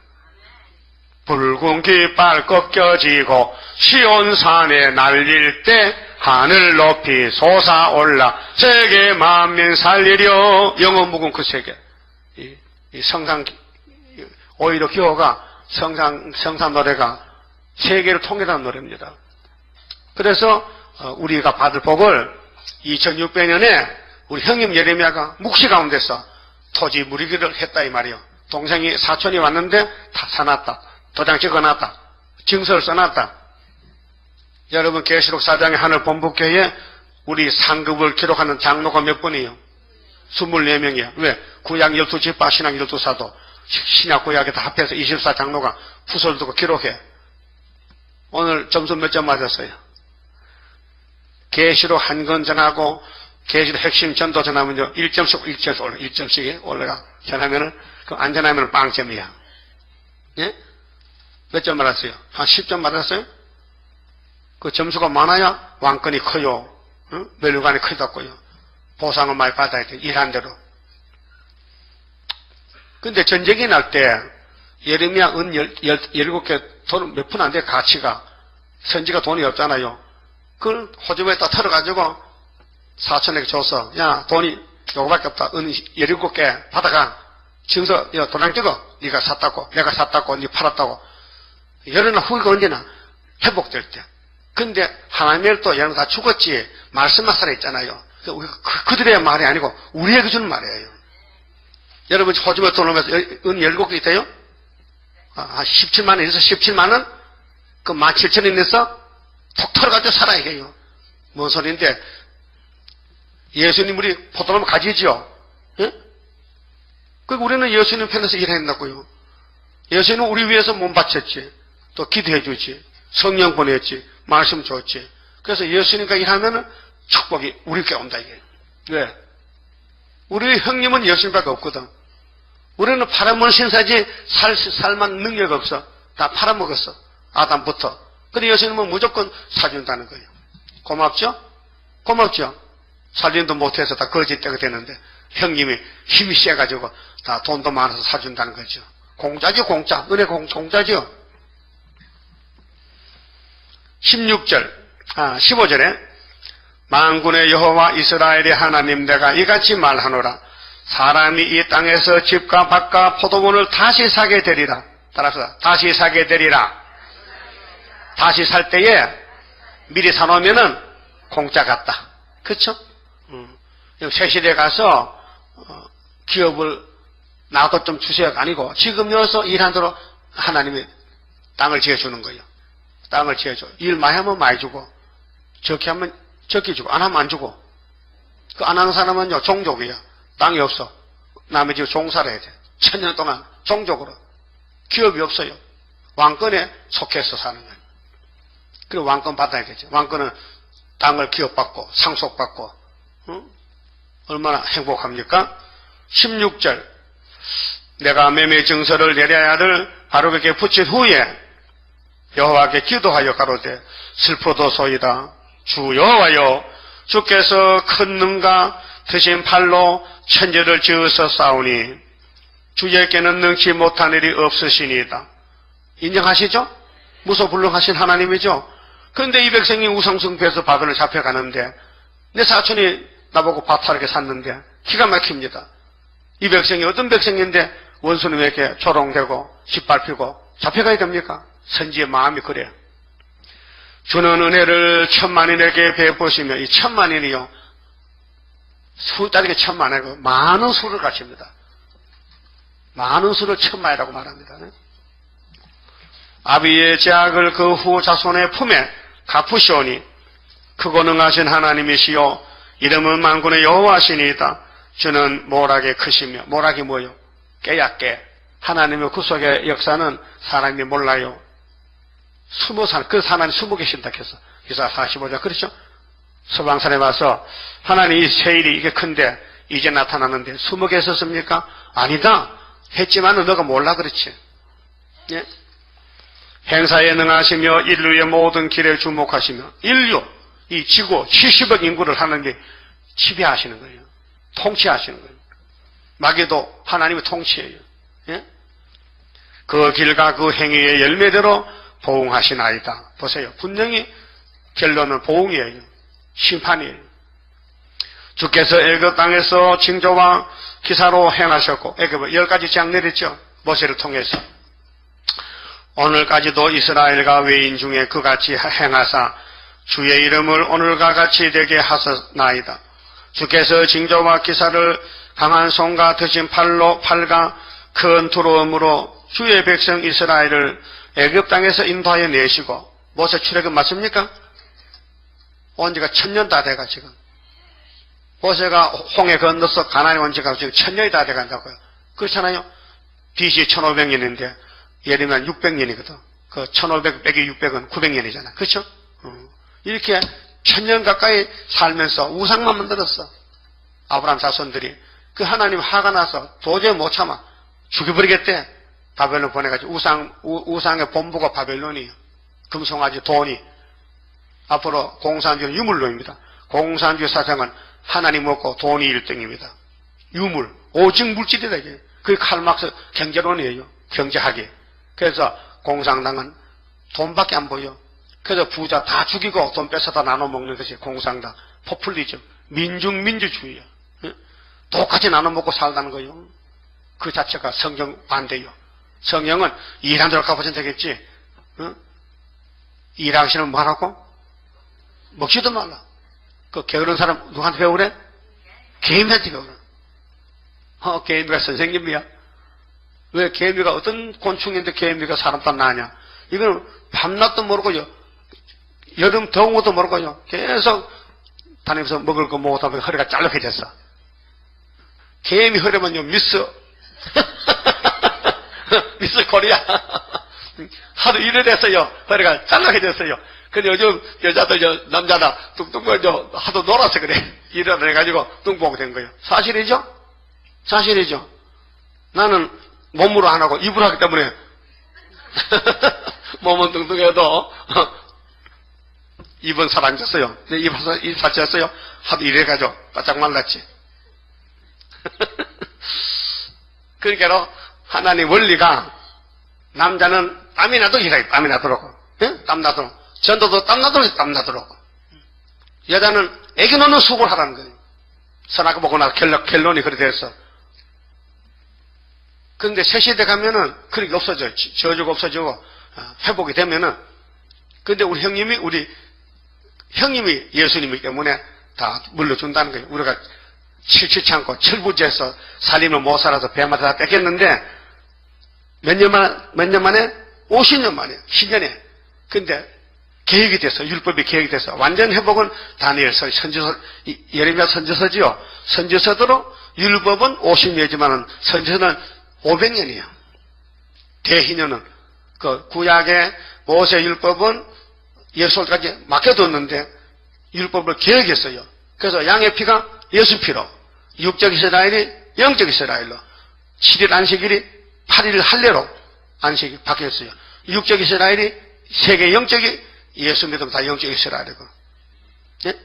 붉은 깃발 꺾여지고 시온산에 날릴 때 하늘 높이 솟아올라 세계 만민 살리려. 영어 묵은 그 세계. 이 성상 오히려 기호가 성산 노래가 세계를 통일하는 노래입니다. 그래서 우리가 받을 복을 2600년에 우리 형님 예레미야가 묵시 가운데서 토지 무리기를 했다 이 말이요. 동생이 사촌이 왔는데 다 사놨다. 도장 찍어놨다. 증서를 써놨다. 여러분 계시록 4장의 하늘 본부교회에 우리 상급을 기록하는 장로가 몇 분이에요? 24명이에요. 왜? 구약 12지파, 신약 12사도, 신약 구약에 다 합해서 24장로가 부서를 두고 기록해. 오늘 점수 몇 점 맞았어요? 계시록 한 건 전하고 계시록 핵심 전도 전하면요 1점씩 올라가. 전하면은 그 안 전하면 빵점이야. 예? 몇 점 받았어요? 한 10점 받았어요? 그 점수가 많아야 왕권이 커요. 응? 멸류관이 크다고요. 보상을 많이 받아야 돼. 일한 대로. 근데 전쟁이 날 때 예레미야 은 17개 돈 몇 푼 안 돼 가치가. 선지가 돈이 없잖아요. 그걸 호주머니에다 털어가지고 사촌에게 줘서 야 돈이 요거밖에 없다. 은 17개 받아가. 증서 도장 찍어. 네가 샀다고 내가 샀다고 네 팔았다고. 여러나 후기가 언제나 회복될 때. 근데 하나님의 또 여러분 다 죽었지 말씀만 살아있잖아요. 그들의 말이 아니고 우리에게 주는 말이에요. 여러분 호주머니 돈 오면서 은 17개 있대요? 한 17만 원 있어서 17만 원? 그 17,000원 있어? 톡 털어가지고 살아야 해요. 뭔 소리인데 예수님 우리 포도나무 가지죠? 예? 그리고 우리는 예수님 편에서 일했다고요. 예수님은 우리 위해서 몸 바쳤지. 또 기도해 주지. 성령 보냈지. 말씀 줬지. 그래서 예수님과 일하면은 축복이 우리께 온다 이게. 왜? 우리 형님은 예수님밖에 없거든. 우리는 팔아먹은 신사지 살만 능력 없어. 다 팔아먹었어. 아담부터. 근데 예수님은 무조건 사준다는 거예요. 고맙죠? 고맙죠? 살림도 못해서 다 거짓대가 되는데 형님이 힘이 세가지고 다 돈도 많아서 사준다는 거죠. 공짜죠, 공짜. 은혜 공짜죠. 15절에 만군의 여호와 이스라엘의 하나님 내가 이같이 말하노라. 사람이 이 땅에서 집과 밭과 포도원을 다시 사게 되리라. 따라서 다시 사게 되리라. 다시 살 때에 미리 사놓으면은 공짜 같다. 그쵸? 세실에 가서 기업을 나도 좀 주세요가 아니고 지금 여기서 일한 대로 하나님이 땅을 지어주는 거예요. 땅을 지어줘. 일 많이 하면 많이 주고 적게 하면 적게 주고 안 하면 안 주고. 그 안 하는 사람은요 종족이야. 땅이 없어. 남의 집 종사를 해야 돼. 1000년 동안 종족으로. 기업이 없어요. 왕권에 속해서 사는 거예요. 그리고 왕권 받아야겠죠. 왕권은 땅을 기업받고 상속받고 얼마나 행복합니까? 16절 내가 매매 증서를 내려야 를 바로에게 붙인 후에 여호와께 기도하여 가로되 슬퍼도소이다. 주 여호와여 주께서 큰 능과 드신 팔로 천지를 지으서 싸우니 주께는 능치 못한 일이 없으시니이다. 인정하시죠? 무소불능하신 하나님이죠? 그런데 이 백성이 우상숭배에서 바벨론 잡혀가는데 내 사촌이 나보고 밭하게 샀는데 기가 막힙니다. 이 백성이 어떤 백성인데 원수님에게 조롱되고 짓밟히고 잡혀가야 됩니까? 선지의 마음이 그래요. 주는 은혜를 천만인에게 베푸시며 이 천만인이요 숫자리게 천만이고 많은 수를 가집니다. 많은 수를 천만이라고 말합니다. 아비의 제약을 그 후 자손의 품에 갚으시오니 크고 능하신 하나님이시요 이름은 만군의 여호와시니이다. 주는 모락에 크시며 모락이 뭐요? 깨야 깨. 하나님의 구속의 역사는 사람이 몰라요. 그 하나님 숨어 계신다 해서 기사 45장 그렇죠? 서방산에 와서 하나님 이 세일이 이게 큰데 이제 나타나는데 숨어 계셨습니까? 아니다. 했지만은 너가 몰라 그렇지. 예? 행사에 능하시며 인류의 모든 길에 주목하시며 인류 이 지구 70억 인구를 하나님이 지배하시는 거예요. 통치하시는 거예요. 마귀도 하나님의 통치예요. 예? 그 길과 그 행위의 열매대로 보응하시나이다. 보세요. 분명히 결론은 보응이에요. 심판이에요. 주께서 애굽 땅에서 징조와 기사로 행하셨고 애굽은 10가지 재앙 내렸죠. 모세를 통해서. 오늘까지도 이스라엘과 외인 중에 그같이 행하사 주의 이름을 오늘과 같이 되게 하셨나이다. 주께서 징조와 기사를 강한 손과 드신 팔과 큰 두려움으로 주의 백성 이스라엘을 애굽 땅에서 인도하여 내시고 모세 출애굽 맞습니까? 온 지가 1000년 다 돼가 지금. 모세가 홍해 건너서 가나안에 온 지가 지금 1000년이 다 돼간다고요. 그렇잖아요. BC 1500년인데 예리면 600년이거든. 그 1500 빼기 600은 900년이잖아. 그렇죠? 이렇게 1000년 가까이 살면서 우상만 만들었어. 아브라함 자손들이. 그 하나님 화가 나서 도저히 못 참아. 죽여버리겠대. 바벨론 보내가지고 우상의 본부가 바벨론이에요. 금송아지 돈이. 앞으로 공산주의는 유물론입니다. 공산주의 사상은 하나님 없고 돈이 1등입니다. 유물. 오직 물질이다 이게. 그게 칼막스 경제론이에요. 경제학이. 그래서 공산당은 돈밖에 안 보여. 그래서 부자 다 죽이고 돈 뺏어다 나눠 먹는 것이 공산당. 포퓰리즘. 민주주의예요. 똑같이 나눠 먹고 살다는 거예요. 그 자체가 성경 반대요. 성경은 일한 대로 갚아주면 되겠지. 일하시면 뭐하라고? 먹지도 말라. 그 게으른 사람 누구한테 배우래? 개미한테 배우래. 개미가 선생님이야. 왜 개미가 어떤 곤충인데 개미가 사람 땀 나냐? 이건 밤낮도 모르고요. 여름 더운 것도 모르고요. 계속 다니면서 먹을 거 못하다 보니 허리가 잘르게 됐어. 개미 허리면요 미스 코리아 하도 일을 했어요. 허리가 잘르게 됐어요. 근데 요즘 여자들 남자나 뚱뚱거 하도 놀아서 그래. 일을 해가지고 뚱보고 된 거예요. 사실이죠? 사실이죠. 나는 몸으로 안 하고 입으로 하기 때문에 몸은 뚱뚱해도 입은 살아앉았어요. 입 다쳤어요. 하도 일해가지고 바짝 말랐지. 그러니까 하나님 원리가 남자는 땀이 나도 일하기 땀이 나도록 땀 나도록 전도도 땀 나도록 여자는 애기 놓는 수고를 하라는 거예요. 선악을 보고 나서 결론이 그리 됐어. 그런데 새 시대 가면은 그런 게 없어져요. 저주가 없어지고 회복이 되면은 근데 우리 형님이 예수님이기 때문에 다 물려준다는 거예요. 우리가 칠칠치 않고 철부지에서 살림을 못 살아서 배마다 다 뺏겼는데 몇 년 만에 50년 만에 10년에 근데 계획이 됐어. 율법이 계획이 됐어. 완전 회복은 다니엘서 선지서 예레미야 선지서지요. 선지서대로 율법은 50년이지만 선지서는 500년이에요. 대희년은 그 구약의 모세 율법은 예수까지 맡겨뒀는데 율법을 계획했어요. 그래서 양의 피가 예수 피로 육적 이스라엘이 영적 이스라엘로 7일 안식일이 8일 할례로 안식이 바뀌었어요. 육적 이스라엘이 세계 영적이 예수 믿으면 다 영적 이스라엘이고 예?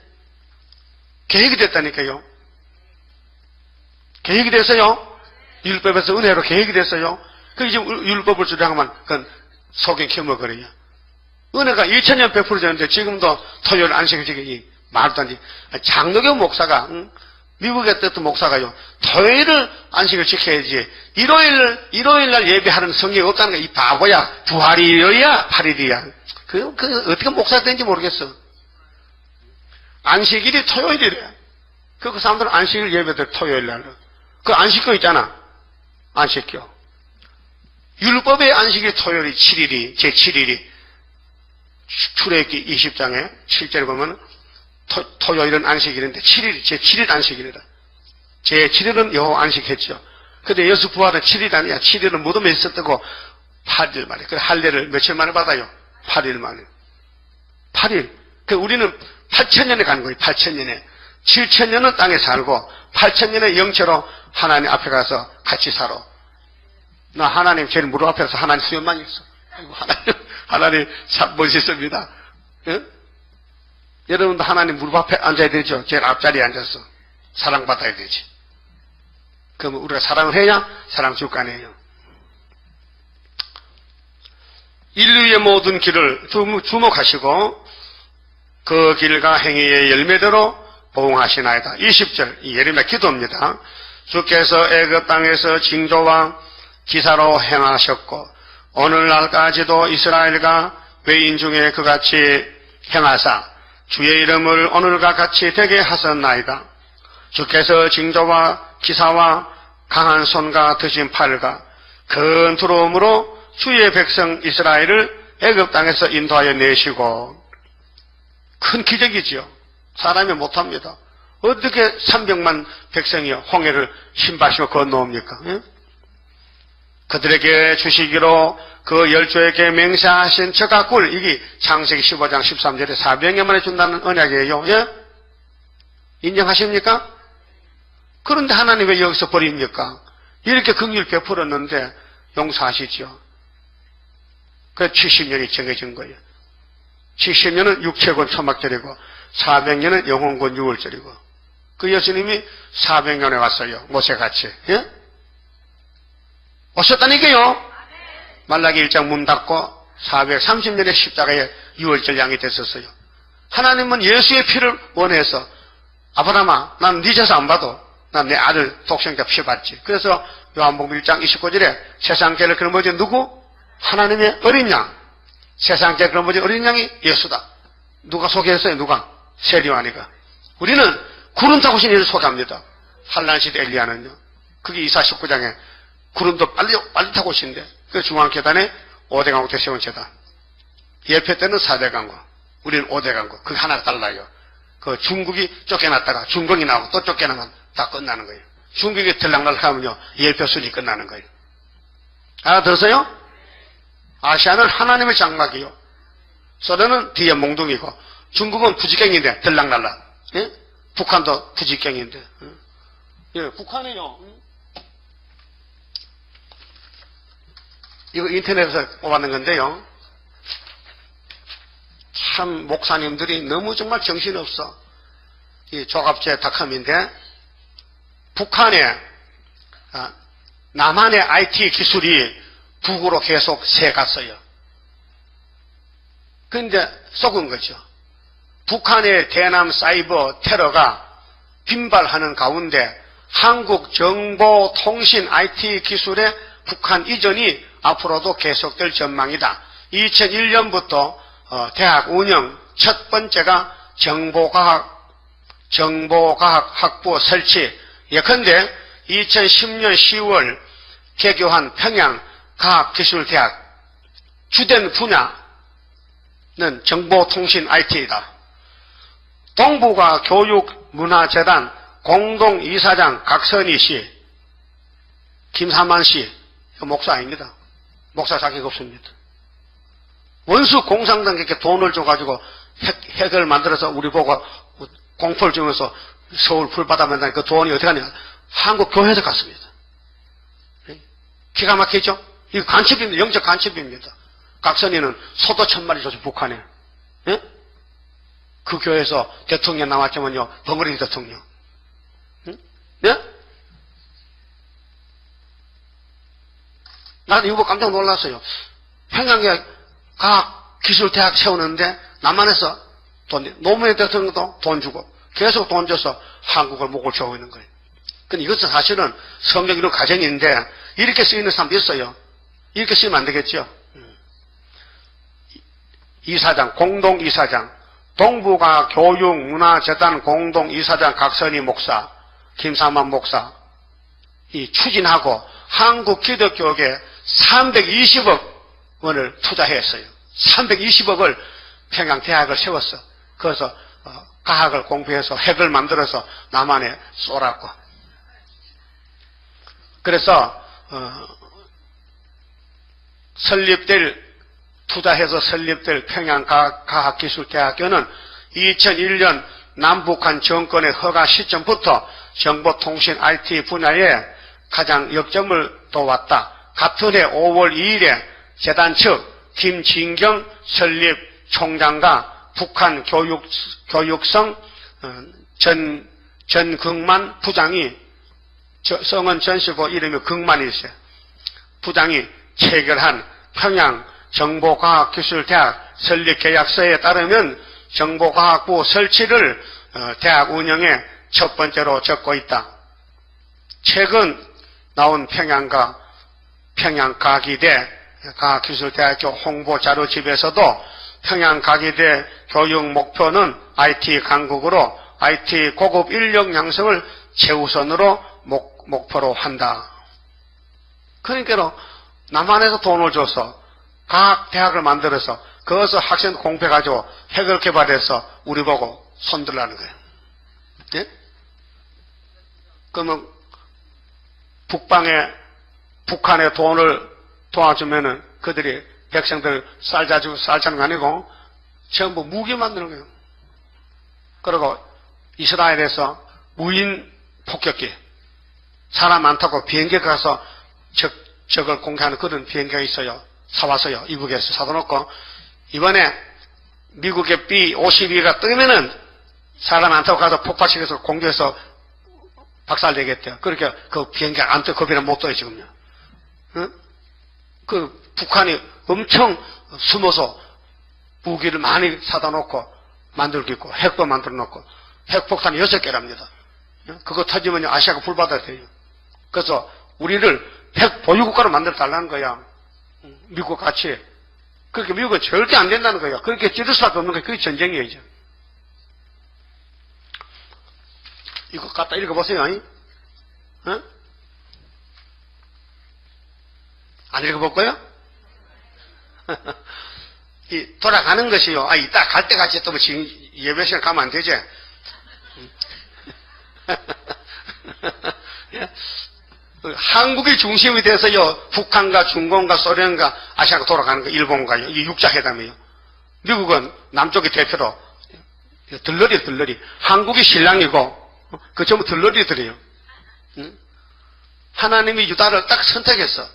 계획이 됐다니까요. 계획이 됐어요. 율법에서 은혜로 계획이 됐어요. 그 이제 율법을 주장하면 그건 속인 캐먹거려요. 은혜가 2000년 베풀어졌는데 지금도 토요일 안식일 지키기 말도 안 돼. 장로교 목사가 미국에 어떤 목사가요. 토요일을 안식을 지켜야지. 일요일 날 예배하는 성경이 없다는 거야. 이 바보야. 부활이야 8일이야. 그 어떻게 목사가 된지 모르겠어. 안식일이 토요일이래. 그 사람들은 안식일 예배들 토요일 날. 그 안식교 있잖아. 안식교. 율법의 안식일 토요일이 7일이, 제7일이 출애굽기 20장에 7절에 보면 토요일은 안식일인데 7일, 제7일 안식일이다. 제7일은 여호와 안식했죠. 근데 예수 부활은 7일 아니야. 7일은 무덤에 있었다고 8일 만에. 그 할례를 며칠 만에 받아요? 8일 만에. 8일. 그 우리는 8000년에 가는 거예요. 8000년에. 7000년은 땅에 살고 8000년의 영체로 하나님 앞에 가서 같이 살아. 나 하나님 제일 무릎 앞에서 하나님 수염만 있어. 아이고, 하나님 참 멋있습니다. 예? 여러분도 하나님 무릎 앞에 앉아야 되죠. 제일 앞자리에 앉아서 사랑받아야 되지. 그럼 우리가 사랑을 해야 사랑 줄 거 아니에요. 인류의 모든 길을 주목하시고 그 길과 행위의 열매대로 보응하시나이다. 20절 예레미야 기도입니다. 주께서 애굽 땅에서 징조와 기사로 행하셨고 오늘날까지도 이스라엘과 외인 중에 그같이 행하사 주의 이름을 오늘과 같이 되게 하셨나이다. 주께서 징조와 기사와 강한 손과 드신 팔과 큰 두려움으로 주의 백성 이스라엘을 애굽 땅에서 인도하여 내시고 큰 기적이지요. 사람이 못합니다. 어떻게 300만 백성이 홍해를 신바시고 건너옵니까? 예? 그들에게 주시기로 그 열조에게 맹세하신 저가 꿀, 이게 창세기 15장 13절에 400년 만에 준다는 언약이에요. 예? 인정하십니까? 그런데 하나님 왜 여기서 버립니까? 이렇게 긍휼 베풀었는데 용서하시죠. 그래서 70년이 정해진 거예요. 70년은 육체권 초막절이고 400년은 영혼권 6월절이고 그 예수님이 400년에 왔어요. 모세같이. 예? 오셨다니까요. 말라기 1장 문 닫고 430년에 십자가에 6월절 양이 됐었어요. 하나님은 예수의 피를 원해서 아브라함아 난 네 제사 안 봐도 난 내 아들 독생자 피 받지. 그래서 요한복음 1장 29절에 세상죄를 그런거지 누구? 하나님의 어린 양. 세상죄를 그런거지 어린 양이 예수다. 누가 소개했어요? 누가? 세리와니가. 우리는 구름 타고 오신 이를 소개합니다. 환란시대 엘리야는요. 그게 이사 19장에 구름도 빨리 타고 오신대. 그 중앙계단에 5대 강국 대세운 재단. 예표 때는 4대 강국. 우리는 5대 강국. 그게 하나가 달라요. 그 중국이 쫓겨났다가 중국이 나오고 또 쫓겨나면 다 끝나는 거예요. 중국이 들락날락 하면요. 예표 순이 끝나는 거예요. 알아들었어요? 아시아는 하나님의 장막이요. 소련은 뒤에 몽둥이고 중국은 부지경인데 들락날락. 예? 북한도 부지경인데. 예, 북한은요. 이거 인터넷에서 뽑아낸 건데요. 참 목사님들이 너무 정말 정신없어. 이 조갑제닷컴인데 북한에 남한의 IT 기술이 북으로 계속 새갔어요. 그런데 속은 거죠. 북한의 대남 사이버 테러가 빈발하는 가운데 한국 정보통신 IT 기술의 북한 이전이 앞으로도 계속될 전망이다. 2001년부터 대학 운영 첫 번째가 정보과학 학부 설치. 예컨대 2010년 10월 개교한 평양과학기술대학 주된 분야는 정보통신 IT이다. 동북아 교육문화재단 공동이사장 각선희 씨, 김사만 씨, 목사 아닙니다. 목사 자격 없습니다. 원수 공산당에게 돈을 줘가지고 핵을 만들어서 우리 보고 공포를 주면서 서울 불바다 만나니 그 돈이 어떻게 하냐. 한국 교회에서 갔습니다. 기가 막히죠? 이거 간첩입니다. 영적 간첩입니다. 각선이는 소도 1000마리 줬죠, 북한에. 예? 그 교회에서 대통령 나왔지만요, 벙어리 대통령. 응? 네? 나도 이거 깜짝 놀랐어요. 평양에 과학기술대학 세우는데 남한에서 노무현 대통령도 돈 주고 계속 돈 줘서 한국을 목을 조고 있는 거예요. 근데 이것은 사실은 성경 이론 가정인데 이렇게 쓰이는 사람도 있어요. 이렇게 쓰면 안 되겠죠. 이사장, 공동이사장, 동북아 교육문화재단 공동이사장 각선희 목사, 김삼만 목사 이 추진하고 한국 기독교계 320억 원을 투자했어요. 320억을 평양대학을 세웠어. 그래서 과학을 공부해서 핵을 만들어서 남한에 쏘라고. 그래서 투자해서 설립될 평양과학기술대학교는 2001년 남북한 정권의 허가 시점부터 정보통신 IT 분야에 가장 역점을 둬왔다. 같은 해 5월 2일에 재단 측 김진경 설립 총장과 북한 교육성 전극만 부장이 성은 전시고 이름이 극만이세요. 부장이 체결한 평양 정보과학기술대학 설립계약서에 따르면 정보과학부 설치를 대학 운영에 첫 번째로 적고 있다. 최근 나온 평양과기대 과학기술대학교 홍보자료집에서도 평양과기대 교육 목표는 IT 강국으로 IT 고급 인력 양성을 최우선으로 목표로 한다. 그러니까 남한에서 돈을 줘서 과학대학을 만들어서 거기서 학생 공부해가지고 핵을 개발해서 우리 보고 손들라는 거예요. 예? 그러면 북한에 돈을 도와주면은 그들이 백성들 쌀 짜는 거 아니고 전부 무기 만드는 거예요. 그리고 이스라엘에서 무인 폭격기 사람 안 타고 비행기 가서 적을 공격하는 그런 비행기가 있어요. 사왔어요. 이북에서 사다 놓고 이번에 미국의 B-52가 뜨면은 사람 안 타고 가서 폭파시켜서 공격해서 박살내겠대요. 그러니까 그 비행기가 안 떠, 겁이나 못 떠요, 지금요. 응? 그 북한이 엄청 숨어서 무기를 많이 사다 놓고 만들고 있고, 핵도 만들어 놓고, 핵폭탄이 6개랍니다. 그거 터지면 아시아가 불받아야 돼요. 그래서 우리를 핵 보유국가로 만들어 달라는 거야. 미국 같이. 그렇게 미국은 절대 안 된다는 거야. 그렇게 찌를 수밖에 없는 거야. 그게 전쟁이에요, 이제. 이거 갖다 읽어보세요, 아니? 어? 안 읽어볼 거예요? 이 돌아가는 것이요. 이따 갈 때 같이 또 지금 예배 시간 가면 안 되지? 한국이 중심이 돼서요, 북한과 중공과 소련과 아시아가 돌아가는 거, 일본과요, 이게 육자회담이에요. 미국은 남쪽의 대표로, 들러리. 한국이 신랑이고, 그 전부 들러리들이에요. 하나님이 유다를 딱 선택했어.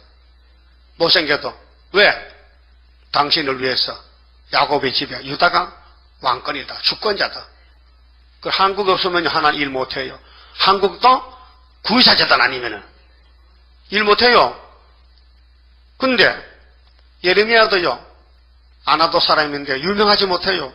못생겨도. 왜? 당신을 위해서. 야곱의 집에 유다가 왕권이다. 주권자다. 그 한국 없으면 하나님 일 못해요. 한국도 구의사재단 아니면은 일 못해요. 근데 예레미야도요, 아나도 사람인데 유명하지 못해요.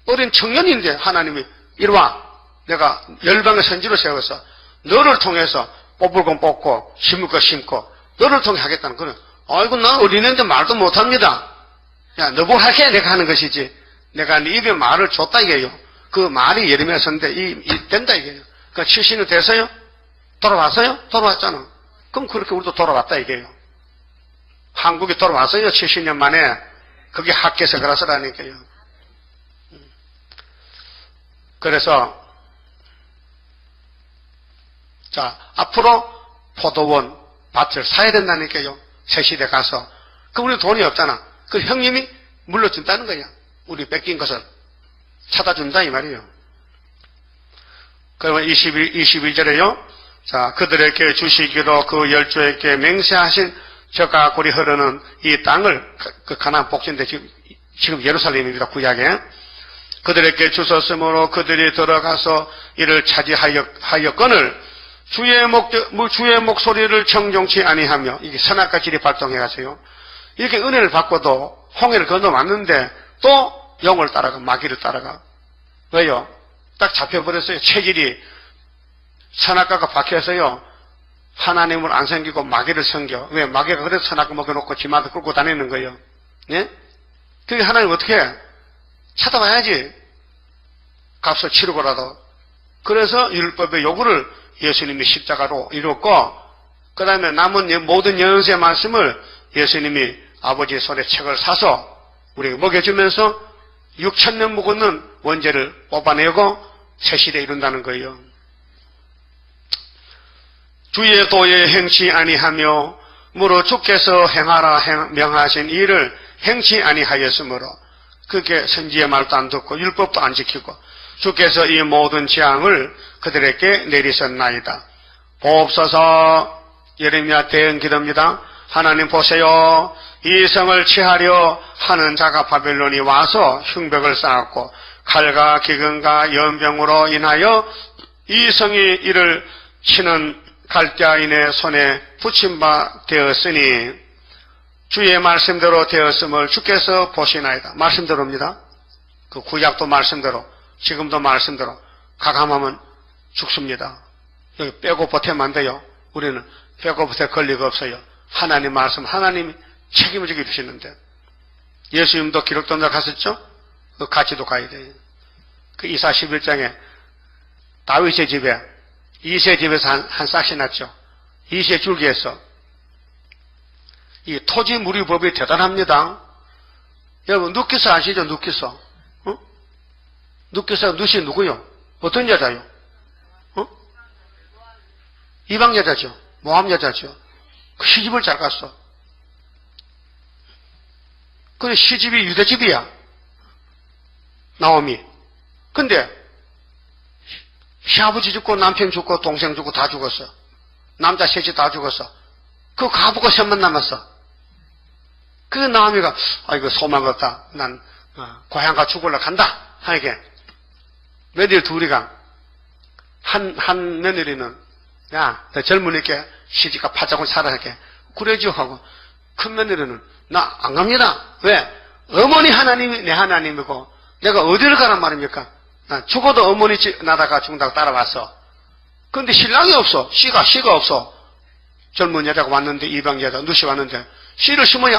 어린 청년인데 하나님이 이리와, 내가 열방의 선지로 세워서 너를 통해서 뽑을 건 뽑고 심을 거 심고 너를 통해 하겠다는 거는, 아이고 난 어린애인데 말도 못합니다. 야, 너 뭘 할게? 내가 하는 것이지. 내가 네 입에 말을 줬다 이게요. 그 말이 예레미야 선데 된다 이게요. 그러니까 70년 돼서요? 돌아왔어요? 돌아왔잖아. 그럼 그렇게 우리도 돌아왔다 이게요. 한국이 돌아왔어요. 70년 만에. 그게 학계에서 그라서라니까요. 그래서 자, 앞으로 포도원 밭을 사야 된다니까요. 새 시대 가서. 그럼 우리 돈이 없잖아. 그 형님이 물려준다는 거야. 우리 뺏긴 것을 찾아준다 이 말이에요. 그러면 21절에요. 자, 그들에게 주시기로 그 열조에게 맹세하신 저가 골이 흐르는 이 땅을, 그 가나안 복지인데 지금 예루살렘입니다. 구약에. 그들에게 주셨으므로 그들이 들어가서 이를 차지하였거늘 주의 목소리를 정정치 아니하며, 이게 선악과 질이 발동해가지고요. 이렇게 은혜를 받고도 홍해를 건너왔는데 또 영을 따라가, 마귀를 따라가. 왜요? 딱 잡혀버렸어요. 체질이 선악과가 박혀서요. 하나님을 안 섬기고 마귀를 섬겨. 왜? 마귀가 그래서 선악과 먹여놓고 지마도 끌고 다니는 거예요. 예? 그게 하나님 어떻게 해? 찾아와야지. 값을 치르고라도. 그래서 율법의 요구를 예수님이 십자가로 이뤘고, 그 다음에 남은 모든 연세 말씀을 예수님이 아버지의 손에 책을 사서 우리에게 먹여주면서 6,000년 묵은 원죄를 뽑아내고 새 시대에 이룬다는 거예요. 주의 도에 행치 아니하며 무릇 주께서 행하라 명하신 일을 행치 아니하였으므로, 그게 선지의 말도 안 듣고 율법도 안 지키고 주께서 이 모든 재앙을 그들에게 내리셨나이다. 보옵소서. 예레미야 대응 기도입니다. 하나님 보세요. 이 성을 취하려 하는 자가 바벨론이 와서 흉벽을 쌓았고 칼과 기근과 연병으로 인하여 이 성이 이를 치는 갈대아인의 손에 붙임 바 되었으니 주의 말씀대로 되었음을 주께서 보시나이다. 말씀대로입니다. 그 구약도 말씀대로, 지금도 말씀대로. 가감하면 죽습니다. 여기 빼고 보태면 안 돼요. 우리는 빼고 보태 걸 리가 없어요. 하나님 말씀, 하나님이 책임을 지게 주시는데, 예수님도 기록된 데 갔었죠? 그 같이도 가야 돼요. 그 이사 11장에 다윗의 집에, 이세 집에서 한 싹이 났죠. 이세 줄기에서. 이 토지 무리법이 대단합니다. 여러분, 누키서 아시죠? 누키서. 어? 누키서, 누시 누구요? 어떤 여자요? 어? 이방 여자죠. 모함 여자죠. 그 시집을 잘 갔어. 그 시집이 유대집이야. 나오미. 근데 시아버지 죽고 남편 죽고 동생 죽고 다 죽었어. 남자 셋이 다 죽었어. 그 가부가 셋만 남았어. 그래서 나오미가 이거 소망 없다. 난 고향가 죽으러 간다. 하니까 며느리 둘이가 한 며느리는 야, 너 젊으니까 시집가 파자고 살아게 그래죠 하고, 큰 며느리는 나 안 갑니다. 왜? 어머니 하나님이 내 하나님이고 내가 어디를 가란 말입니까? 난 죽어도 어머니 집 나다가 죽는다고 따라왔어. 근데 신랑이 없어. 씨가 없어. 젊은 여자가 왔는데, 이방 여자 누시 왔는데 씨를 심어야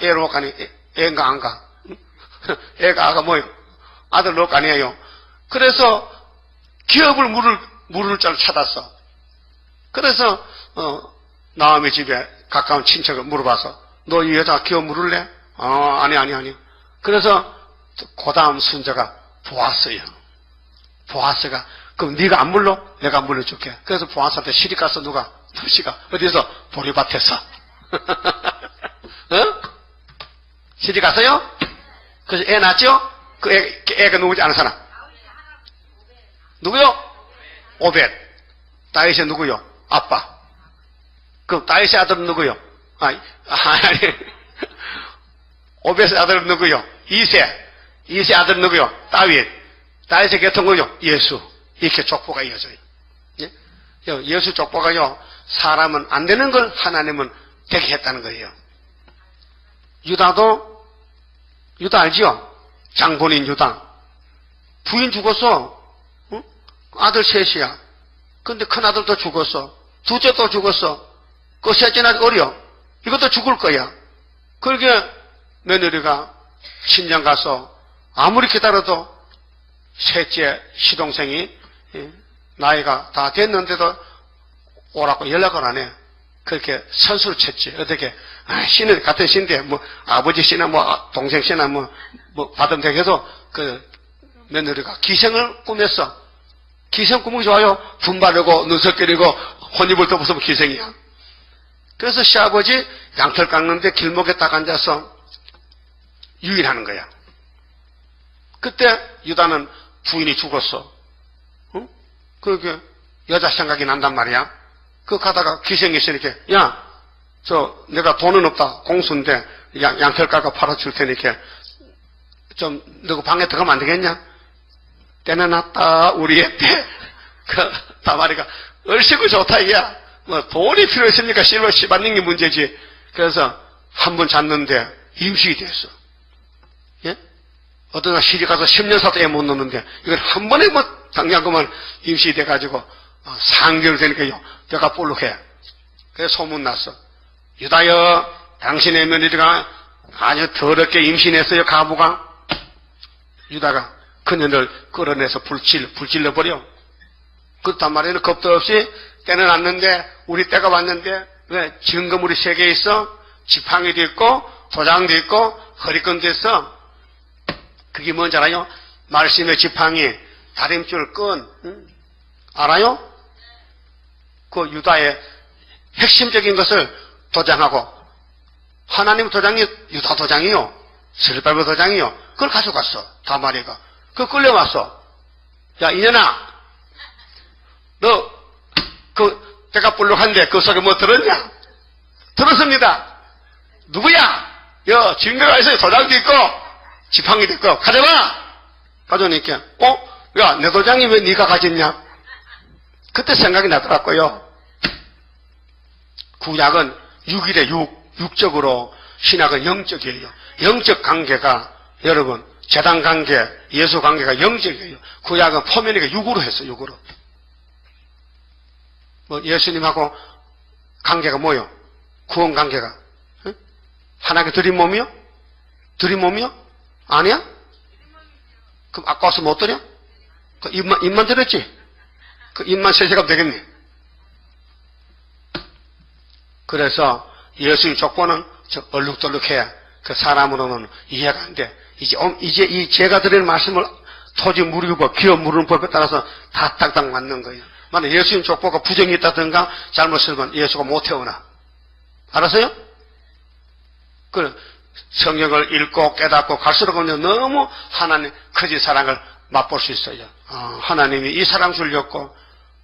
애로 가니 애인가 안 가? 애가 아가 뭐예요? 아들 놓고 아니에요. 그래서 기업을 물을 줄 찾았어. 그래서 나오미 집에 가까운 친척을 물어봐서 너 이 여자 기업 물을래? 아니. 그래서 그 다음 순서가 보아스예요. 보아스가 그럼 네가 안 물러? 내가 물려줄게. 그래서 보아스한테 시리 가서 누가? 누시가 어디서? 보리밭에서. 어? 시리 갔어요? 그래서 애 낳았죠? 그 애가 누구지 아는 사람? 누구요? 오벳. 다윗이 누구요? 아빠. 그럼 다윗의 아들은 누구요? 아니. 오벳의 아들은 누구요? 이세 아들은 누구요? 다윗. 다윗의 계통은요? 예수. 이렇게 족보가 이어져요. 예? 예수 족보가요, 사람은 안 되는 걸 하나님은 되게 했다는 거예요. 유다 알지요? 장본인 유다. 부인 죽었어. 응? 아들 셋이야. 근데 큰 아들도 죽었어. 둘째도 죽었어. 그 셋째는 아직 어려. 이것도 죽을 거야. 그러게 며느리가 친정 가서 아무리 기다려도 셋째 시동생이 나이가 다 됐는데도 오라고 연락을 안 해. 그렇게 선수를 쳤지. 어떻게 씨는 같은 씨인데 뭐 아버지 씨나 뭐 동생 씨나 뭐 받으면 되겠어. 그 며느리가 기생을 꾸몄어. 기생 꾸미기 좋아요. 분바르고 눈썹 그리고 혼입을 덮어서면 기생이야. 그래서 시아버지 양털 깎는데 길목에 딱 앉아서 유인하는 거야. 그때 유다는 부인이 죽었어. 응? 그렇게 여자 생각이 난단 말이야. 그 가다가 기생이 있으니까 야, 내가 돈은 없다. 공수인데 양털 깎아 팔아줄 테니까 좀 너그 방에 들어가면 안 되겠냐? 때는 났다, 우리의 때. 그 다말이가 얼씨구 좋다, 이야. 뭐 돈이 필요했으니까 실로 씹어는 게 문제지. 그래서 한 번 잤는데 임신이 됐어. 예? 어떤 날 시집 가서 10년 사도 애 못 놓는데 이걸 한 번에 뭐 당장 그만 임신이 돼가지고 4개월 되니까요. 내가 볼록해. 그래서 소문 났어. 유다여, 당신의 며느리가 아주 더럽게 임신했어요, 가부가. 유다가 그녀를 끌어내서 불질러버려. 그렇단 말이에요. 겁도 없이 때는 왔는데, 우리 때가 왔는데, 왜? 증거물이 3개 있어? 지팡이도 있고, 도장도 있고, 허리끈도 있어. 그게 뭔지 알아요? 말씀의 지팡이, 다림줄 끈, 응? 알아요? 그 유다의 핵심적인 것을 도장하고, 하나님 도장이 유다 도장이요. 스룹바벨 도장이요. 그걸 가져갔어. 다말이가. 그거 끌려왔어. 야, 이년아. 너, 때가 볼록한데 그 속에 뭐 들었냐? 들었습니다. 누구야? 증거가 있어요. 도장도 있고, 지팡이도 있고, 가져와! 가져오니까, 야, 내 도장이 왜 네가 가졌냐? 그때 생각이 나더라고요. 구약은 6일에 6적으로, 신학은 영적이에요. 영적 관계가, 여러분, 제단 관계, 예수 관계가 영적이에요. 구약은 포면이가 6으로 했어, 6으로. 뭐 예수님하고 관계가 뭐요? 구원 관계가 응? 하나님께 드린 몸이요? 드린 몸이요? 아니야? 그럼 아까 와서 못 드려? 그 입만 드렸지? 그 입만 세세가 되겠네. 그래서 예수님 족보는 얼룩덜룩해야 그 사람으로는 이해가 안 돼. 이제 이 제가 드리는 말씀을 토지 무르고 법, 기업 무르는 법에 따라서 다 딱딱 맞는 거예요. 만약 예수님 족보가 부정이 있다든가 잘못 쓰면 예수가 못 태어나. 알았어요? 그 성경을 읽고 깨닫고 갈수록 너무 하나님 크지 사랑을 맛볼 수 있어요. 하나님이 이 사랑 주려고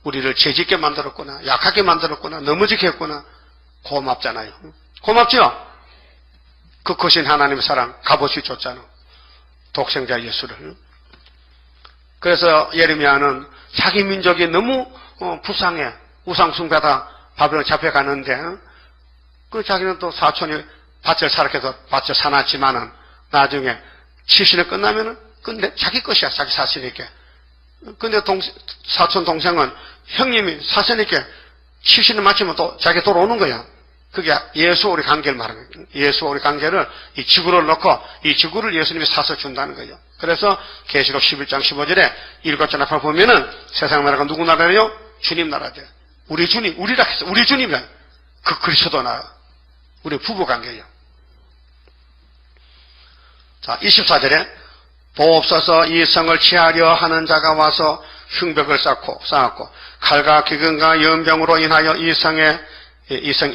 우리를 죄짓게 만들었구나, 약하게 만들었구나, 넘어지게 했구나. 고맙잖아요. 고맙죠? 그 크신 하나님의 사랑 값없이 줬잖아. 독생자 예수를. 그래서 예레미야는 자기 민족이 너무 불쌍해. 우상숭배다 바벨론 잡혀가는데 그 자기는 또 사촌이 밭을 사락해서 밭을 사놨지만은 나중에 70년 끝나면은 근데 자기 것이야. 자기 사시니까. 근데 사촌 동생은 형님이 사시니까 70년 마치면 또 자기 돌아오는 거야. 그게 예수 우리 관계를 말하는 거예요. 예수 우리 관계를 이 지구를 놓고 이 지구를 예수님이 사서 준다는 거예요. 그래서 계시록 11장 15절에 7절 앞에 보면은 세상 나라가 누구 나라예요? 주님 나라죠. 우리 주님, 우리라 했어. 우리 주님이야. 그 그리스도 나라. 우리 부부 관계예요. 자, 24절에 보옵소서 이 성을 취하려 하는 자가 와서 흉벽을 쌓고 칼과 기근과 연병으로 인하여 이 성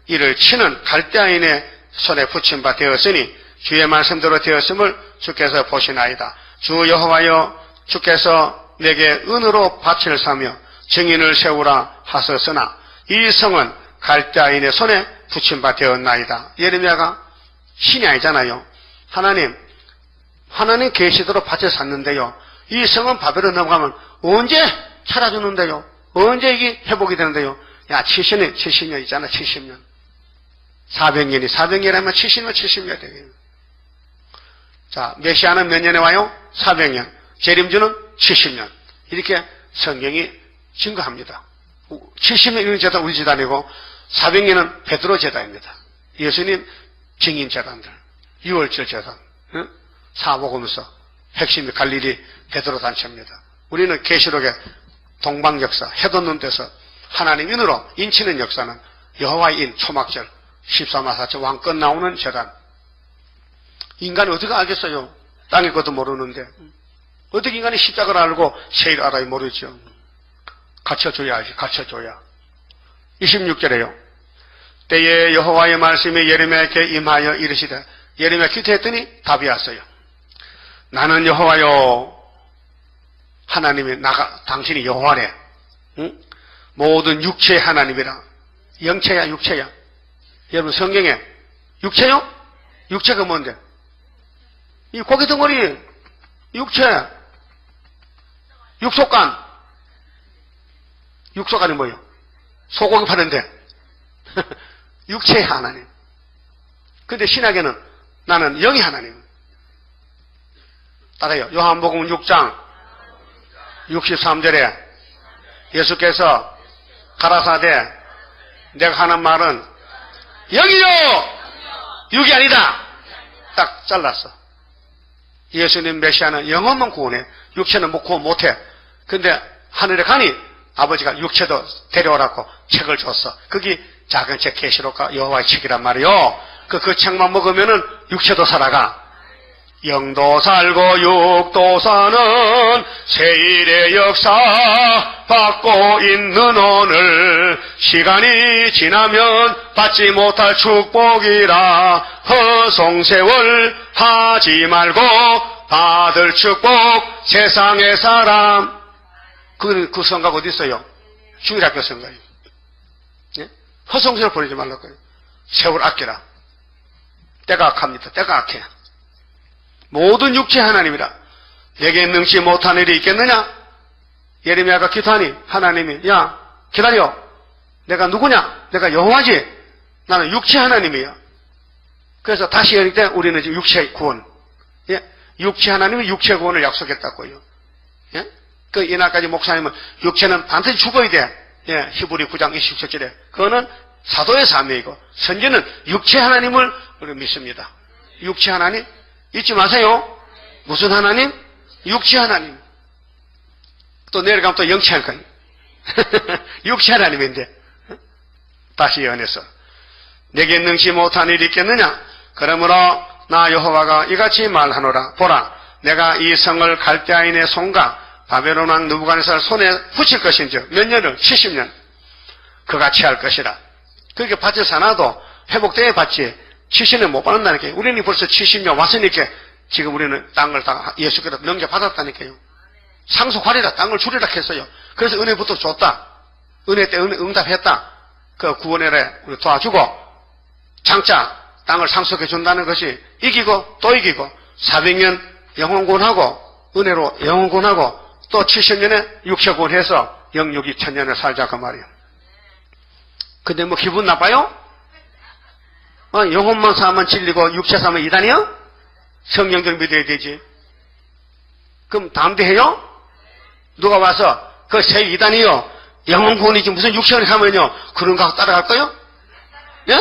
이를 치는 갈대아인의 손에 붙임 바 되었으니 주의 말씀대로 되었음을 주께서 보시나이다. 주 여호와여 주께서 내게 은으로 밭을 사며 증인을 세우라 하셨으나 이 성은 갈대아인의 손에 붙임 바 되었나이다. 예레미야가 신이 아니잖아요. 하나님 계시대로 밭을 샀는데요. 이 성은 바벨론 넘어가면 언제 찾아주는데요? 언제 이게 회복이 되는데요? 야, 70년이잖아, 70년. 400년이라면 70년 되겠네. 자, 메시아는 몇 년에 와요? 400년. 재림주는 70년. 이렇게 성경이 증거합니다. 70년 제단 우리 제단이고 400년은 베드로 제단입니다. 예수님 증인 제단들. 6월절 제단. 응? 사복음서 핵심이 갈릴리 베드로 단체입니다. 우리는 계시록의 동방 역사, 해돋 눈 데서 하나님 인으로 인치는 역사는 여호와의 인 초막절 14만 4천 왕권 나오는 재단. 인간이 어떻게 알겠어요? 땅의 것도 모르는데 어떻게 인간이 십자가를 알고 세일을 알아야 모르죠. 갖춰줘야 알지. 갖춰줘야. 26절에요. 때에 여호와의 말씀이 예레미야에게 임하여 이르시되 예레미야 기도했더니 답이 왔어요. 나는 여호와요. 하나님이 당신이 여호와래. 응? 모든 육체의 하나님이라. 영체야 육체야. 여러분 성경에 육체요? 육체가 뭔데? 이 고기 덩어리 육체. 육속간. 육속간이 뭐예요? 소고기 파는데. 육체의 하나님. 근데 신약에는 나는 영의 하나님. 따라요. 요한복음 6장 63절에 예수께서 가라사대 내가 하는 말은 영이요 육이 아니다. 딱 잘랐어. 예수님 메시아는 영혼만 구원해. 육체는 뭐 구원 못해. 근데 하늘에 가니 아버지가 육체도 데려오라고 책을 줬어. 그게 작은 책 계시록과 여호와의 책이란 말이요. 그 책만 먹으면은 육체도 살아가. 영도 살고 육도 사는 세일의 역사 받고 있는 오늘 시간이 지나면 받지 못할 축복이라 허송세월 하지 말고 받을 축복 세상의 사람. 그 성가가 어디 있어요? 주일학교 성가요. 예? 허송세월 보내지 말라고요. 세월 아끼라. 때가 악합니다. 때가 악해. 모든 육체 하나님이라. 내게 능치 못한 일이 있겠느냐? 예레미야가 기도하니 하나님이 야 기다려. 내가 누구냐? 내가 여호와지. 나는 육체 하나님이야. 그래서 다시 열릴 때 우리는 지금 육체 구원. 예? 육체 하나님이 육체 구원을 약속했다고요. 예? 그 이날까지 목사님은 육체는 반드시 죽어야 돼. 예, 히브리 9장 27절에. 그거는 사도의 사명이고 선지는 육체 하나님을 우리 믿습니다. 육체 하나님 잊지 마세요. 무슨 하나님? 육체 하나님. 또 내려가면 또 영체 하나님. 육체 하나님인데 다시 예언해서 내게 능치 못한 일이 있겠느냐? 그러므로 나 여호와가 이같이 말하노라. 보라, 내가 이 성을 갈대아인의 손과 바벨론 왕 느부갓네살 손에 붙일 것인즉 몇 년을? 70년. 그가 취할 것이라. 그렇게 밭을 사놔도 회복되어 받지 70년 못 받는다니까요. 우리는 벌써 70년 왔으니까 지금 우리는 땅을 다 예수께서 넘겨받았다니까요. 상속하리라. 땅을 주리라 했어요. 그래서 은혜부터 줬다. 은혜 때 응답했다. 그 구원에 우리 도와주고 장차 땅을 상속해 준다는 것이 이기고 또 이기고 400년 영원구원하고 은혜로 영원구원하고 또 70년에 육체구원해서 영육이 천년을 살자 그 말이에요. 근데 뭐 기분 나빠요? 영혼만 사면 진리고 육체 사면 이단이요? 성령들 믿어야 되지. 그럼 담대해요? 누가 와서 그 새 이단이요? 영혼구원이지 무슨 육체를 하면요? 그런 거 따라갈 거요? 예?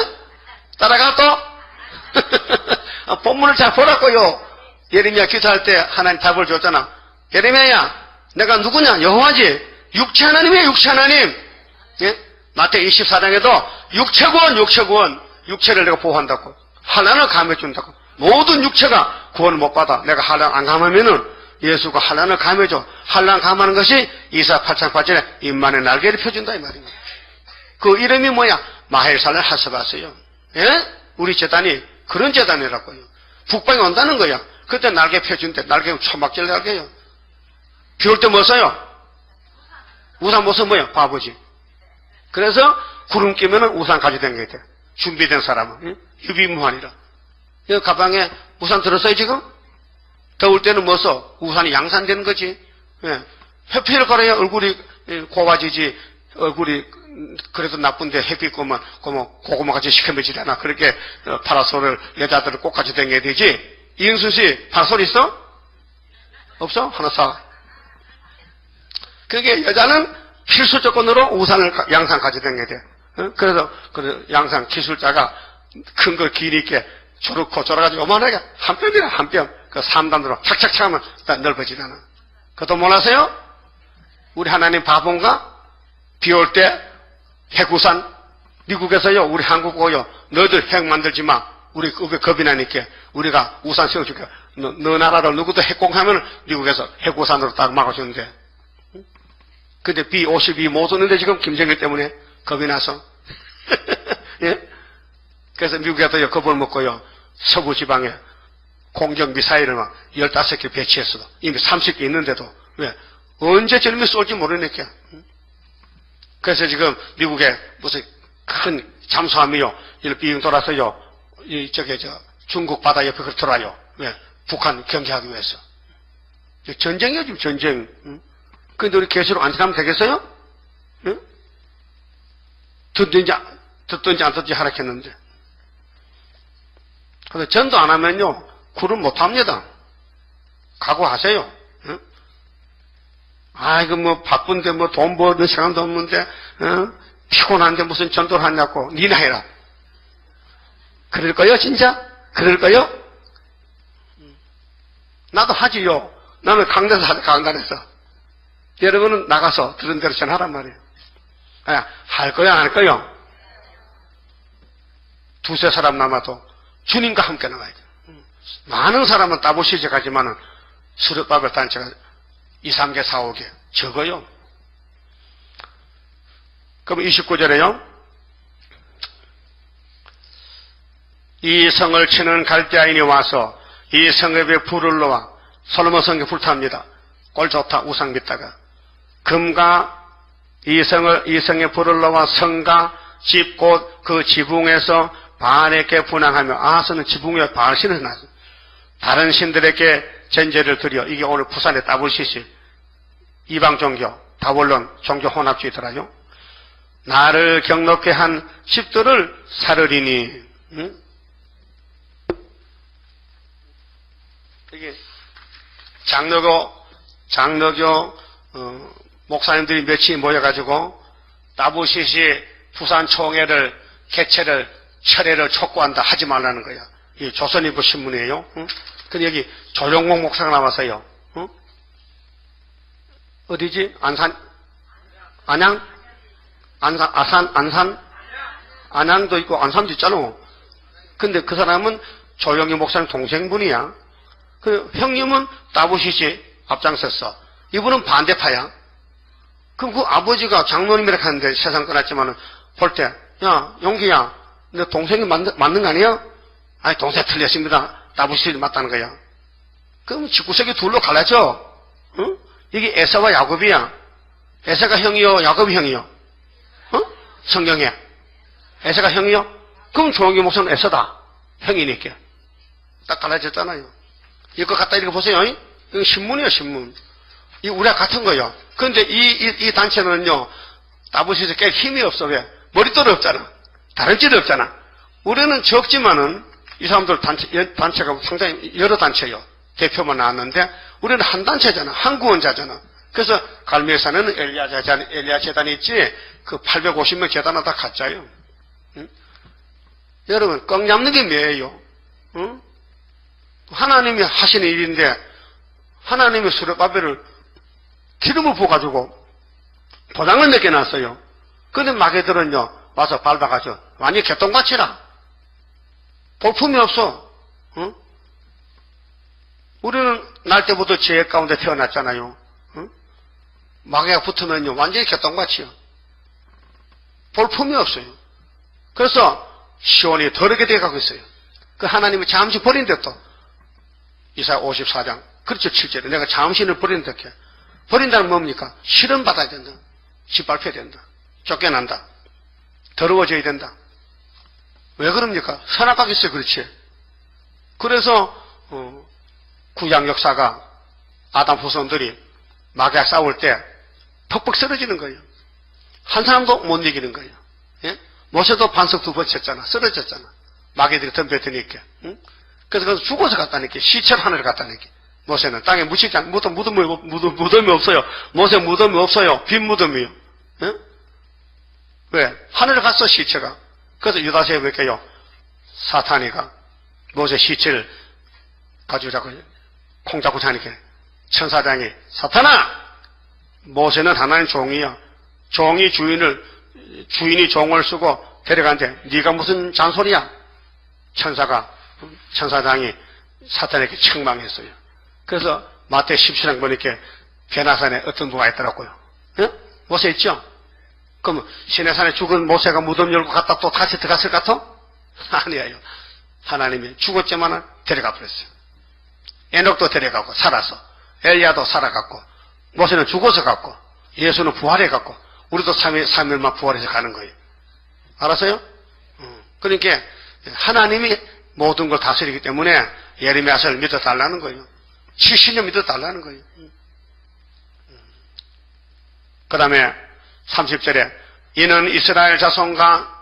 따라가 또? 본문을 잘 보라고요. 예레미야 기도할 때 하나님 답을 줬잖아. 예레미야야, 내가 누구냐? 여호와지. 육체 하나님이에요, 육체 하나님. 예? 마태복음 24장에도 육체구원. 육체를 내가 보호한다고. 환난을 감해준다고. 모든 육체가 구원을 못 받아. 내가 환난 안 감하면은 예수가 환난을 감해줘. 환난 감하는 것이 이사 8장 8절에 인만의 날개를 펴준다 이 말입니다. 그 이름이 뭐야? 마헬살을 하서봤어요. 예? 우리 재단이 그런 재단이라고요. 북방이 온다는 거야. 그때 날개 펴준대. 날개 초막질 날개요. 비 올 때 뭐 써요? 우산 못 쓰면 뭐야? 바보지. 그래서 구름 끼면은 우산 가져다녀야 돼. 준비된 사람은. 응? 유비무환이라. 이 가방에 우산 들었어요 지금? 더울 때는 뭐 써? 우산이 양산되는 거지. 예. 회피를 걸어야 얼굴이 고와지지. 얼굴이 그래도 나쁜데 햇빛 보면 고구마같이 시커매지잖아. 그렇게 파라솔을 여자들을 꼭 가져다녀야 되지. 이은수 씨 파라솔 있어? 없어? 하나 사. 그게 여자는 필수 조건으로 우산을 양산 가져다녀야 돼. 그래서 그 양산 기술자가 큰 거 길이게 조르고 졸아가지고 어마어마하게 한 뼘이라 한 뼘. 그 3단으로 착착착 하면 넓어지잖아. 그것도 몰라서요? 우리 하나님 바본가? 비 올 때 핵우산 미국에서요 우리 한국 오요 너희들 핵 만들지 마. 우리 겁이 나니까 우리가 우산 세워줄게. 너 나라로 누구도 핵공하면 미국에서 핵우산으로 딱 막아주는데. 근데 B-52 못 오는데 지금 김정일 때문에 겁이 나서. 예? 그래서 미국에도 겁을 먹고요. 서부 지방에 공격 미사일을 막 15개 배치했어. 이미 30개 있는데도. 왜? 언제 저놈이 쏠지 모르니까. 그래서 지금 미국에 무슨 큰 잠수함이요. 이렇게 빙 돌아서요. 중국 바다 옆에 돌아요. 왜? 북한 경계하기 위해서. 전쟁이요, 지금 전쟁. 응? 근데 우리 계시록 안전하면 되겠어요? 응? 듣든지 안 듣든지 하락했는데. 그래서 전도 안 하면요, 구름 못 합니다. 각오하세요. 응? 이거 뭐 바쁜데 뭐 돈 버는 시간도 없는데, 피곤한데 무슨 전도를 하냐고, 니나 해라. 그럴 거요, 진짜? 그럴 거요? 나도 하지요. 나는 강단에서 하죠, 강단에서. 여러분은 나가서 들은 대로 전하란 말이에요. 할 거야, 안 할 거요? 두세 사람 남아도 주님과 함께 나가야 돼요. 많은 사람은 따보시제 가지만은 수렵밥을 단체가 2, 3개, 4, 5개 적어요. 그럼 29절에요. 이 성을 치는 갈대아인이 와서 이 성읍에 불을 놓아 솔로몬 성에 불탑니다. 꼴 좋다, 우상 믿다가. 금과 이 성에 불을 놓아 성과 집 곧 그 지붕에서 바알에게 분향하며, 아하스는 지붕에 바알 신을 놨어. 다른 신들에게 전제를 드려. 이게 오늘 부산의 따블시시 이방 종교, 다볼론 종교 혼합주의더라요. 나를 경록케 한 집들을 사르리니. 응? 이게 장로교 목사님들이 며칠 모여가지고 따부시시 부산 총회를 개최를 철회를 촉구한다, 하지 말라는 거야. 이 조선일보 신문이에요. 응? 근데 여기 조용공 목사가 나왔어요. 응? 어디지? 안산? 안양? 안양도 있고 안산도 있잖아. 근데 그 사람은 조용기 목사님 동생분이야. 그 형님은 따부시시 앞장섰어. 이분은 반대파야. 그럼 그 아버지가 장로님이라 하는데 세상 떠났지만은 볼 때, 야, 용기야, 너 동생이 맞는 거 아니야? 아니, 동생 틀렸습니다. 따부시시 맞다는 거야. 그럼 19세기 둘로 갈라져. 응? 이게 에사와 야곱이야. 에사가 형이요, 야곱이 형이요. 성경에. 에사가 형이요? 그럼 조용기 목사는 에사다. 형이니까. 딱 갈라졌잖아요. 이거 갖다 읽어보세요. 이거 신문이에요, 신문. 이 우리가 같은 거예요. 그런데 이 단체는요, 따부시에서 꽤 힘이 없어. 왜? 머릿돌이 없잖아. 다른 찌도 없잖아. 우리는 적지만은 이 사람들 단체가 상당히 여러 단체예요. 대표만 나왔는데 우리는 한 단체잖아. 한 구원자잖아. 그래서 갈멜산에는 엘리야 재단이 있지, 그 850명 재단은 다 가짜예요. 응? 여러분, 꽉 잡는 게 뭐예요? 응? 하나님이 하시는 일인데, 하나님이 수레바벨을 기름을 부어가지고 도장을 몇 개 놨어요. 근데 마개들은요, 와서 밟아가지고 완전히 개똥같이라. 볼품이 없어. 응? 우리는 날 때부터 죄 가운데 태어났잖아요. 응? 마개가 붙으면요, 완전히 개똥같이요. 볼품이 없어요. 그래서 시온이 더럽게 돼가고 있어요. 그 하나님이 잠시 버린데 또 이사야 54장 그렇죠. 7절에 내가 잠시를 버린다. 버린다는 뭡니까? 실험 받아야 된다. 짓밟혀야 된다. 쫓겨난다. 더러워져야 된다. 왜 그럽니까? 선악하기 있어요. 그렇지. 그래서 구약 역사가 아담 후손들이 마귀와 싸울 때 퍽퍽 쓰러지는 거예요. 한 사람도 못 이기는 거예요. 예? 모세도 반석 2번 쳤잖아. 쓰러졌잖아. 마귀들이 덤벼드니까. 응? 그래서 죽어서 갔다니까. 시체를 하늘에 갔다니까. 모세는 땅에 묻히지 않고 무덤이 없어요. 모세 무덤이 없어요. 빈 무덤이요. 예? 왜? 하늘에 갔어, 시체가. 그래서 유다서에 볼게요. 사탄이가 모세 시체를 가지고 자꾸 콩 잡고 자니까 천사장이 사탄아! 모세는 하나님 종이야. 종이 주인이 종을 쓰고 데려간대. 네가 무슨 잔소리야? 천사장이 사탄에게 책망했어요. 그래서 마태 17장 보니까 베나산에 어떤 누가 있더라고요. 예? 모세 있죠? 그럼 시내산에 죽은 모세가 무덤 열고 갔다 또 다시 들어갔을 것 같아? 아니에요. 하나님이 죽었지만 데려가 버렸어요. 에녹도 데려가고 살아서, 엘리야도 살아갔고, 모세는 죽어서 갔고, 예수는 부활해 갔고, 우리도 3일만 부활해서 가는 거예요. 알았어요? 그러니까 하나님이 모든 걸 다스리기 때문에 예레미야서를 믿어달라는 거예요. 70년 믿어달라는 거예요. 그 다음에 30절에 이는 이스라엘 자손과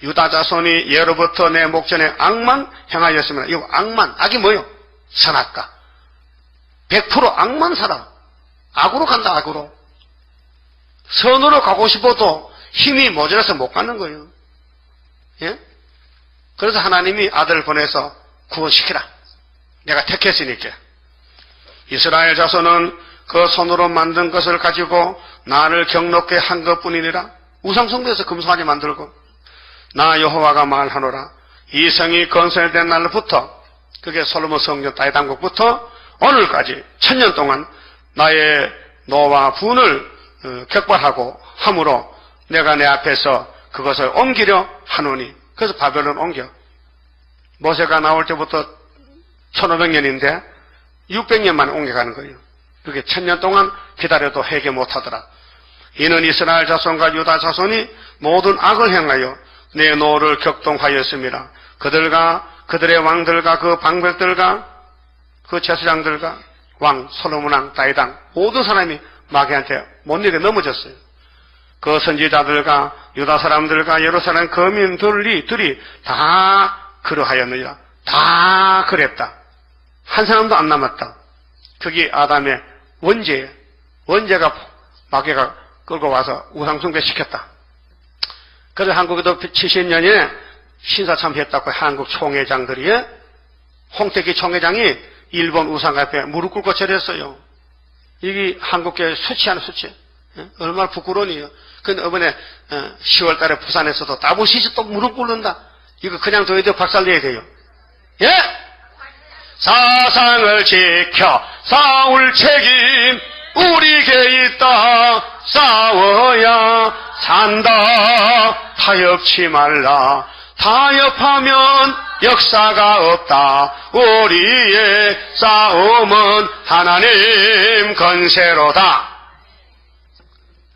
유다 자손이 예로부터 내 목전에 악만 행하였습니다. 이거 악만, 악이 뭐요? 선악가. 100% 악만 살아. 악으로 간다, 악으로. 선으로 가고 싶어도 힘이 모자라서 못 가는 거예요. 예? 그래서 하나님이 아들을 보내서 구원시키라. 내가 택했으니까. 이스라엘 자손은 그 손으로 만든 것을 가지고 나를 경롭게 한 것뿐이니라. 우상숭배에서 금송아지 만들고 나 여호와가 말하노라. 이 성이 건설된 날부터 그게 솔로몬 성전 다윗왕국부터 오늘까지 1000년 동안 나의 노와 분을 격발하고 함으로 내가 내 앞에서 그것을 옮기려 하노니. 그래서 바벨론 옮겨. 모세가 나올 때부터 1500년인데 600년 만에 옮겨가는 거예요. 그게 1000년 동안 기다려도 해결 못하더라. 이는 이스라엘 자손과 유다 자손이 모든 악을 행하여 내 노를 격동하였습니다. 그들과 그들의 왕들과 그 방백들과 그 제사장들과 왕 솔로몬 왕 다윗왕 모든 사람이 마귀한테 못 이겨 넘어졌어요. 그 선지자들과 유다 사람들과 예루살렘 거민들이 다 그러하였느니라. 다 그랬다. 한 사람도 안 남았다. 그게 아담의 원죄예요. 원죄가 마귀가 끌고 와서 우상숭배 시켰다. 그래서 한국에도 70년에 신사참배했다고 한국 총회장들이, 홍택기 총회장이 일본 우상 앞에 무릎 꿇고 절했어요. 이게 한국교회 수치하는 수치. 얼마나 부끄러워요. 근데 이번에 10월 달에 부산에서도 다보시시 또 무릎 꿇는다. 이거 그냥 둬야 돼요? 박살내야 돼요? 예? 사상을 지켜 싸울 책임 우리에게 있다. 싸워야 산다. 타협치 말라. 타협하면 역사가 없다. 우리의 싸움은 하나님 건세로다.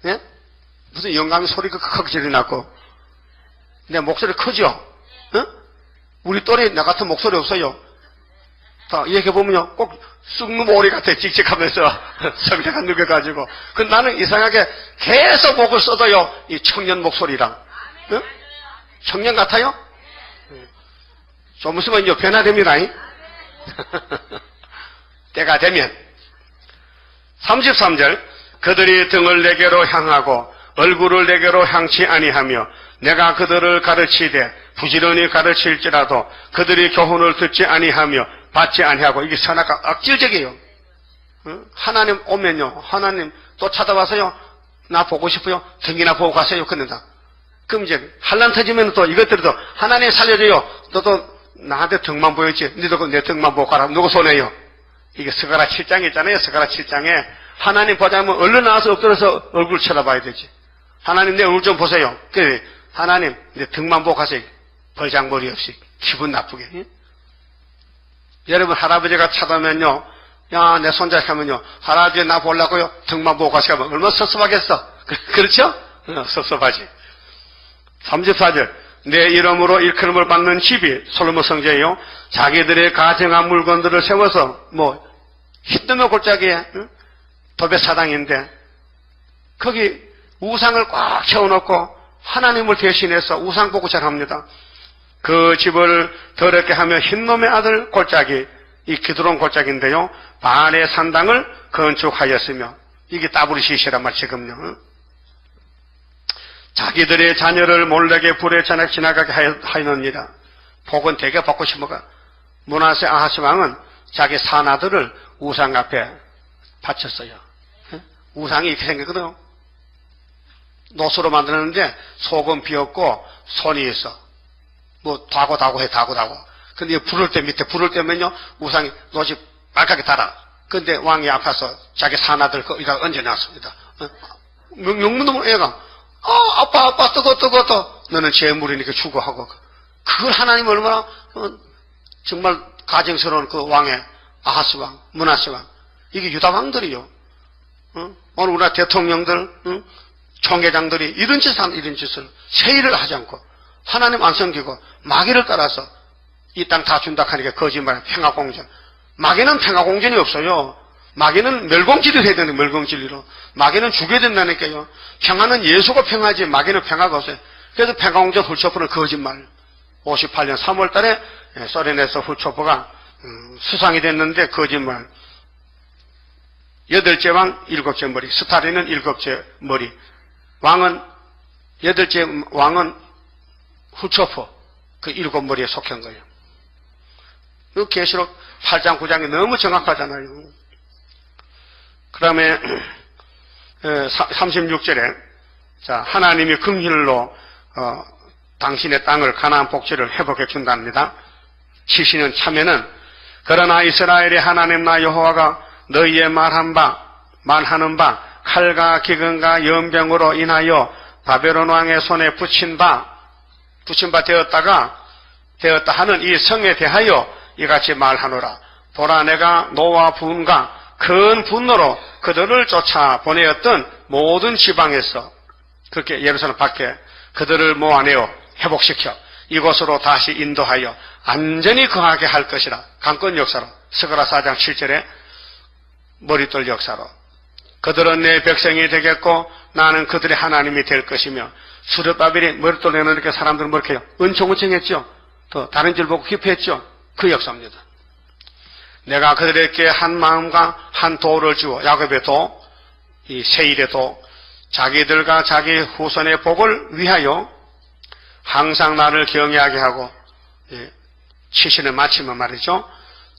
예? 무슨 영감이 소리가 크게 질려났고 내 목소리 크죠? 어? 우리 또래 나 같은 목소리 없어요. 자, 얘기해보면요 꼭 쑥누모리 같아. 찍찍하면서 성대가 늙어가지고. 그 나는 이상하게 계속 목을 써도요 이 청년 목소리랑. 어? 청년 같아요? 좀 있으면 이제 변화됩니다. 때가 되면. 33절 그들이 등을 내게로 향하고 얼굴을 내게로 향치 아니하며 내가 그들을 가르치되 부지런히 가르칠지라도 그들이 교훈을 듣지 아니하며 받지 아니하고. 이게 선악과 악질적이에요. 하나님 오면요 하나님 또 찾아와서요 나 보고 싶어요 등이나 보고 가세요 그런다. 그럼 이제 한란 터지면 또 이것들도 하나님 살려줘요. 너도 나한테 등만 보였지. 너도 내 등만 보고 가라. 누구 손해요? 이게 스가랴 7장에 있잖아요. 스가랴 7장에 하나님 보자면 얼른 나와서 엎드려서 얼굴 쳐다봐야 되지. 하나님 내 얼굴 좀 보세요. 그래 하나님 내 등만 보고 가세요. 벌장머리 없이 기분 나쁘게. 예? 여러분 할아버지가 찾아오면요 야 내 손자 하면요 할아버지 나 보려고요 등만 보고 가시면 얼마나 섭섭하겠어. 그렇죠? 섭섭하지. 34절 내 이름으로 일컬음을 받는 집이 솔로몬 성전이요 자기들의 가정한 물건들을 세워서 뭐 흰놈의 골짜기에 도배사당인데 거기 우상을 꽉 채워놓고 하나님을 대신해서 우상 보고 잘합니다. 그 집을 더럽게 하며 흰놈의 아들 골짜기 이 기드론 골짜기인데요 바알의 산당을 건축하였으며 이게 따브리시시란 말 지금요. 자기들의 자녀를 몰래게 불에 지나가게 하였느니라. 복은 되게 받고 싶어가. 므낫세 아하스 왕은 자기 사나들을 우상 앞에 바쳤어요. 우상이 이렇게 생겼거든요. 노수로 만드는데 속은 비었고 손이 있어. 뭐 다고 해 다고. 근데 불을 때 밑에 불을 때면요 우상이 노지 빨갛게 달아. 근데 왕이 아파서 자기 사나들 거기다 얹어놨습니다. 명문도 뭐 애가 아빠 뜨거 너는 재물이니까 추구하고. 그걸 하나님 얼마나 정말 가증스러운 그 왕의 아하스 왕, 므낫세 왕. 이게 유다 왕들이요. 오늘 우리나라 대통령들, 총회장들이 이런 짓을 세일을 하지 않고 하나님 안 섬기고 마귀를 따라서 이 땅 다 준다 하니까 거짓말, 평화공전. 마귀는 평화공전이 없어요. 마귀는 멸공진리를 해야 되는 멸공진리로. 마귀는 죽여야 된다니까요. 평화는 예수가 평화지 마귀는 평화가 없어요. 그래서 평화공전 훌초프는 거짓말. 58년 3월 달에 소련에서 훌초프가 수상이 됐는데 거짓말. 8째 왕 7째 머리. 스타린은 7째 머리. 왕은 8째 왕은 훌초프 그 7머리에 속한 거예요. 그 계시록 8장 9장이 너무 정확하잖아요. 그 다음에 36절에 자 하나님이 긍휼로 당신의 땅을 가나안 복지를 회복해 준답니다. 70년 참에는 그러나 이스라엘의 하나님 나 여호와가 너희의 말하는 바 칼과 기근과 연병으로 인하여 바벨론 왕의 손에 붙인 바 되었다 하는 이 성에 대하여 이같이 말하노라. 보라 내가 노와 분과 큰 분노로 그들을 쫓아 보내었던 모든 지방에서 그렇게 예루살렘 밖에 그들을 모아내어 회복시켜 이곳으로 다시 인도하여 안전히 거하게 할 것이라. 강권 역사로 스가랴 4장 7절에 머릿돌 역사로 그들은 내 백성이 되겠고 나는 그들의 하나님이 될 것이며 수르바벨이 머릿돌 내놓으니까 사람들은 뭐 이렇게 해요? 은총은총했죠. 또 다른 줄 보고 기표했죠. 그 역사입니다. 내가 그들에게 한 마음과 한 도를 주어 야곱의 도, 이 세일의 도, 자기들과 자기 후손의 복을 위하여 항상 나를 경외하게 하고 치시는 마침은 말이죠.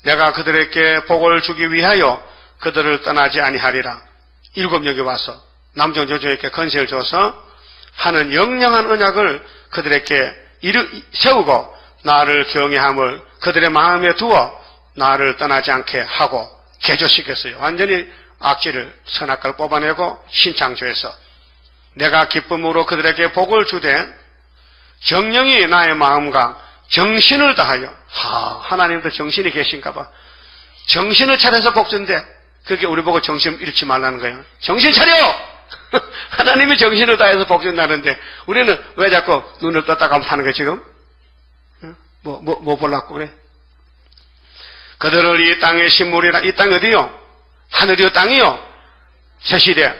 내가 그들에게 복을 주기 위하여 그들을 떠나지 아니하리라. 7명이 와서 남종 여종에게 건세를 줘서 하는 영영한 언약을 그들에게 세우고 나를 경외함을 그들의 마음에 두어 나를 떠나지 않게 하고 개조시켰어요. 완전히 악질을 선악과를 뽑아내고 신창조해서 내가 기쁨으로 그들에게 복을 주되 정령이 나의 마음과 정신을 다하여 하나님도 정신이 계신가 봐. 정신을 차려서 복준대. 그게 우리 보고 정신 잃지 말라는 거예요. 정신 차려! 하나님이 정신을 다해서 복준다는데 우리는 왜 자꾸 눈을 떴다 감타는 거야 지금? 뭐 보려고 그래? 그들을 이 땅의 신물이라. 이 땅이 어디요? 하늘이요 땅이요? 새시대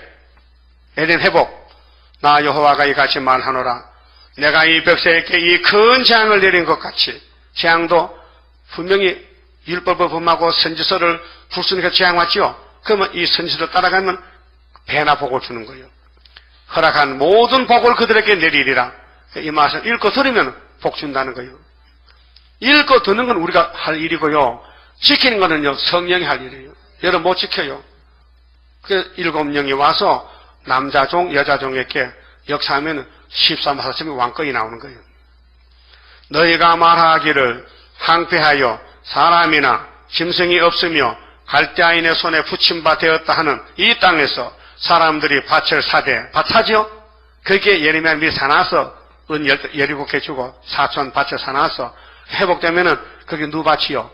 에덴 회복. 나 여호와가 이같이 말하노라. 내가 이 백성에게 이 큰 재앙을 내린 것 같이 재앙도 분명히 율법을 범하고 선지서를 불순하게 재앙 왔죠. 그러면 이 선지서를 따라가면 배나 복을 주는 거예요. 허락한 모든 복을 그들에게 내리리라. 이 말을 읽고 들으면 복 준다는 거예요. 읽고 듣는 건 우리가 할 일이고요. 지키는 거는요 성령이 할 일이에요. 여러분 못 지켜요. 그 7명이 와서 남자종 여자종에게 역사하면 13하사점이 왕권이 나오는 거예요. 너희가 말하기를 항폐하여 사람이나 짐승이 없으며 갈대아인의 손에 붙임 바 되었다 하는 이 땅에서 사람들이 밭을 사되 밭 사지요? 그게 예레미야 미리 사놔서 은 17개 주고 사촌 밭을 사놔서 회복되면은 그게 누 밭이요?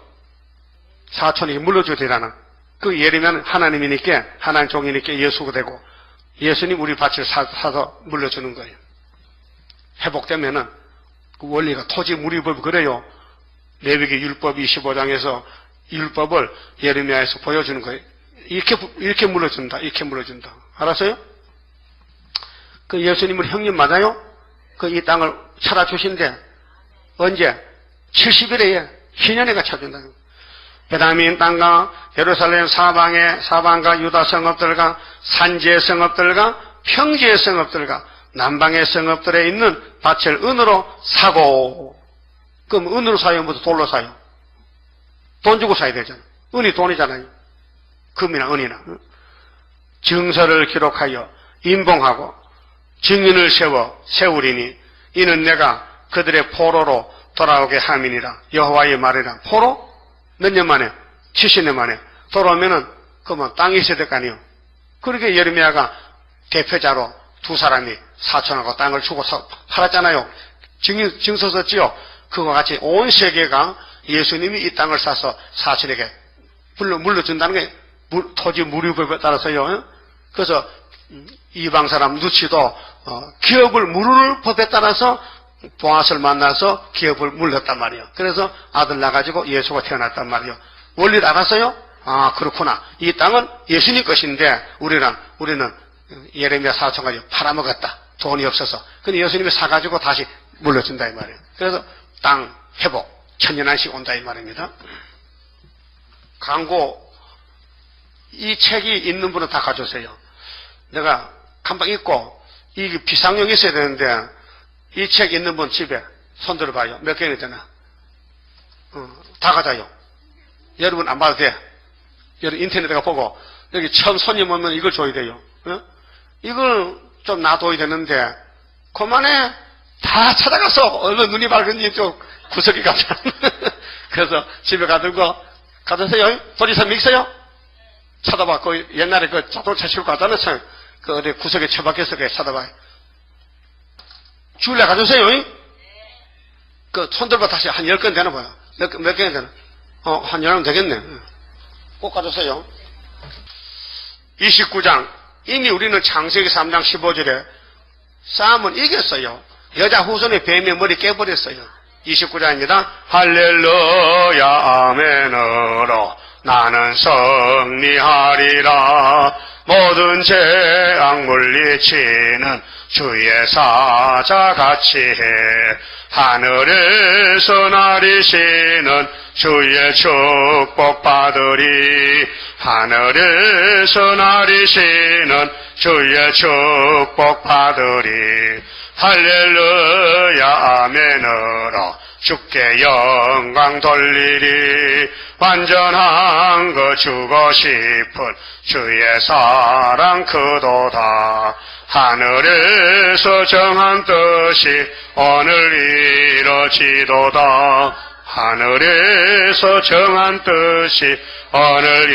사촌이 물러줘야 되잖아. 그 예레미야는 하나님이니까 하나님 종이니까 예수가 되고 예수님 우리 밭을 사서 물려주는 거예요. 회복되면은 그 원리가 토지 무리법 그래요. 레위기 율법 25장에서 율법을 예레미야에서 보여주는 거예요. 이렇게 물려준다. 이렇게 물려준다. 알았어요? 그 예수님은 형님 맞아요? 그 이 땅을 찾아주신데 언제? 70일에 희년회가 찾아준다. 베다민 땅과 예루살렘 사방과 유다 성읍들과 산지의 성읍들과 평지의 성읍들과 남방의 성읍들에 있는 밭을 은으로 사고. 그럼 은으로 사요? 무슨 돌로 사요? 돈 주고 사야 되잖아요. 은이 돈이잖아요. 금이나 은이나. 증서를 기록하여 인봉하고 증인을 세우리니 이는 내가 그들의 포로로 돌아오게 함이니라. 여호와의 말이라. 포로? 몇 년 만에? 70년 만에. 돌아오면은 그러면 땅이 있어야 될 거 아니에요. 그렇게 예레미야가 대표자로 두 사람이 사촌하고 땅을 주고 팔았잖아요. 증서 썼지요. 그와 같이 온 세계가 예수님이 이 땅을 사서 사촌에게 물려준다는 게 토지 무료법에 따라서요. 그래서 이방 사람 누치도 기업을 물을 법에 따라서 보아스를 만나서 기업을 물렸단 말이에요. 그래서 아들 낳아가지고 예수가 태어났단 말이에요. 원리를 알았어요? 아, 그렇구나. 이 땅은 예수님 것인데 우리는 예레미야 4장까지 팔아먹었다. 돈이 없어서. 근데 예수님이 사가지고 다시 물려준다 이 말이에요. 그래서 땅 회복, 천년한식 온다 이 말입니다. 광고, 이 책이 있는 분은 다 가져오세요. 내가 감방 있고 이 비상용이 있어야 되는데 이 책 있는 분 집에 손 들어봐요. 몇 개나 되나? 다 가져요. 여러분 안 봐도 돼. 여러분 인터넷에 보고 여기 처음 손님 오면 이걸 줘야 돼요. 이걸 좀 놔둬야 되는데 그만에 다 찾아가서 얼마나 눈이 밝은지 좀 구석에 가면 그래서 집에 가들고 가드세요. 도리삼 있어요? 찾아봐. 그 옛날에 그 자동차 싣고 가잖아요. 그 어디 구석에 처박혀서 그 찾아봐요. 줄래 가주세요. 그 손들고 다시 한 10건 되나 봐요. 몇 개나 되나? 한 10건 되겠네. 꼭 가주세요. 29장. 이미 우리는 창세기 3장 15절에 싸움은 이겼어요. 여자 후손의 뱀의 머리 깨버렸어요. 29장입니다. 할렐루야 아멘으로 나는 승리하리라. 모든 죄악 물리치는 주의 사자같이 해. 하늘에서 나리시는 주의 축복 받으리. 하늘에서 나리시는 주의 축복 받으리. 할렐루야 아멘으로 주께 영광 돌리리. 완전한 거 주고 싶은 주의 사랑 크도다. 하늘에서 정한 뜻이 오늘 이뤄지도다. 하늘에서 정한 뜻이 오늘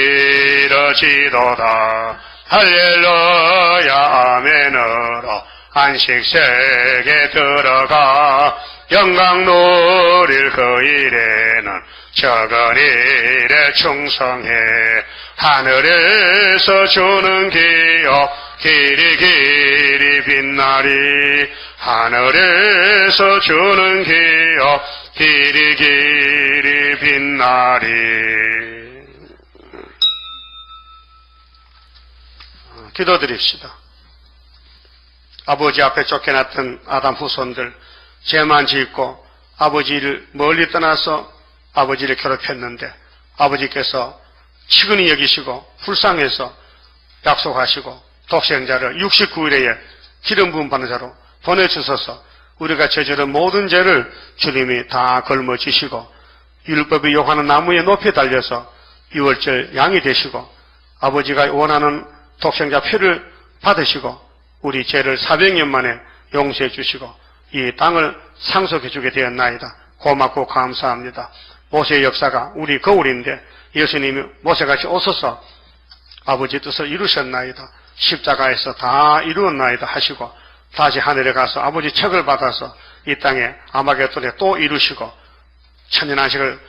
이뤄지도다. 할렐루야 아멘으로 안식세계 들어가 영광 누릴 그 일에는 적은 일에 충성해. 하늘에서 주는 기업 길이 길이 빛나리. 하늘에서 주는 기업 길이 길이 빛나리. 기도드립시다. 아버지 앞에 쫓겨났던 아담 후손들 죄만 짓고 아버지를 멀리 떠나서 아버지를 괴롭혔는데 아버지께서 치근히 여기시고 불쌍해서 약속하시고 독생자를 69일에 기름 부음 받는 자로 보내주셔서 우리가 저지른 모든 죄를 주님이 다 걸머지시고 율법이 요하는 나무에 높이 달려서 유월절 양이 되시고 아버지가 원하는 독생자 피를 받으시고 우리 죄를 400년 만에 용서해 주시고 이 땅을 상속해 주게 되었나이다. 고맙고 감사합니다. 모세의 역사가 우리 거울인데 예수님이 모세같이 오셔서 아버지 뜻을 이루셨나이다. 십자가에서 다 이루었나이다 하시고 다시 하늘에 가서 아버지 책을 받아서 이 땅에 아마겟돈에 또 이루시고 천년안식을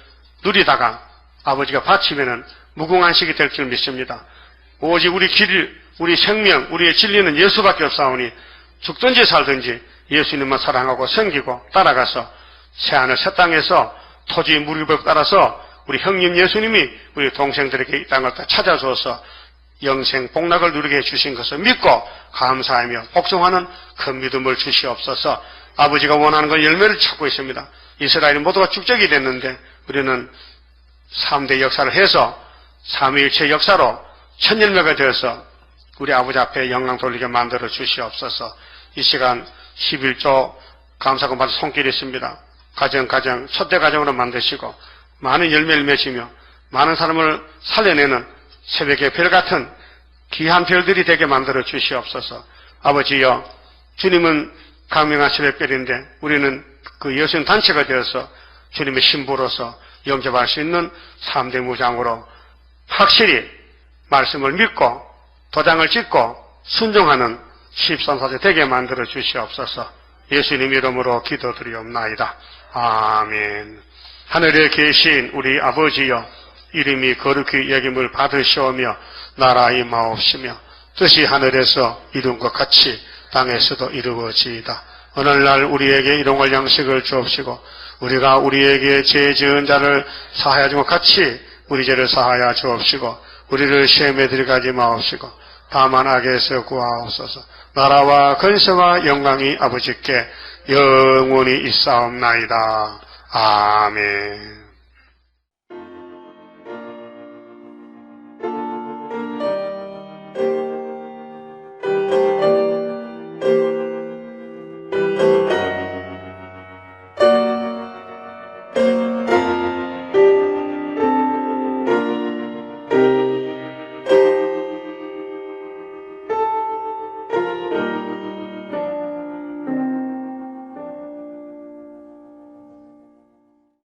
누리다가 아버지가 바치면은 무궁안식이 될 줄 믿습니다. 오직 우리 길, 우리 생명, 우리의 진리는 예수밖에 없사오니 죽든지 살든지 예수님만 사랑하고 섬기고 따라가서 새하늘 새 땅에서 토지 무리법 따라서 우리 형님 예수님이 우리 동생들에게 이 땅을 다 찾아줘서 영생 복락을 누리게 해주신 것을 믿고 감사하며 복종하는 큰 믿음을 주시옵소서. 아버지가 원하는 건 열매를 찾고 있습니다. 이스라엘 모두가 축적이 됐는데 우리는 3대 역사를 해서 삼위일체 역사로 천열매가 되어서 우리 아버지 앞에 영광 돌리게 만들어 주시옵소서. 이 시간 11조 감사금 받은 손길이 있습니다. 가정 첫대 가정으로 만드시고 많은 열매를 맺으며 많은 사람을 살려내는 새벽의 별 같은 귀한 별들이 되게 만들어 주시옵소서. 아버지여, 주님은 강명한 새벽별인데 우리는 그 여신 단체가 되어서 주님의 신부로서 영접할 수 있는 3대 무장으로 확실히 말씀을 믿고 도장을 찍고 순종하는 13사제 되게 만들어 주시옵소서. 예수님 이름으로 기도드리옵나이다. 아멘. 하늘에 계신 우리 아버지여, 이름이 거룩히 여김을 받으시오며 나라 임하옵시며 뜻이 하늘에서 이룬 것 같이 땅에서도 이루어지이다. 오늘날 우리에게 일용할 양식을 주옵시고 우리가 우리에게 죄 지은 자를 사하여 준 것 같이 우리 죄를 사하여 주옵시고 우리를 시험에 들어가지 마옵시고 다만 악에서 구하옵소서. 나라와 근세와 영광이 아버지께 영원히 있사옵나이다. 아멘.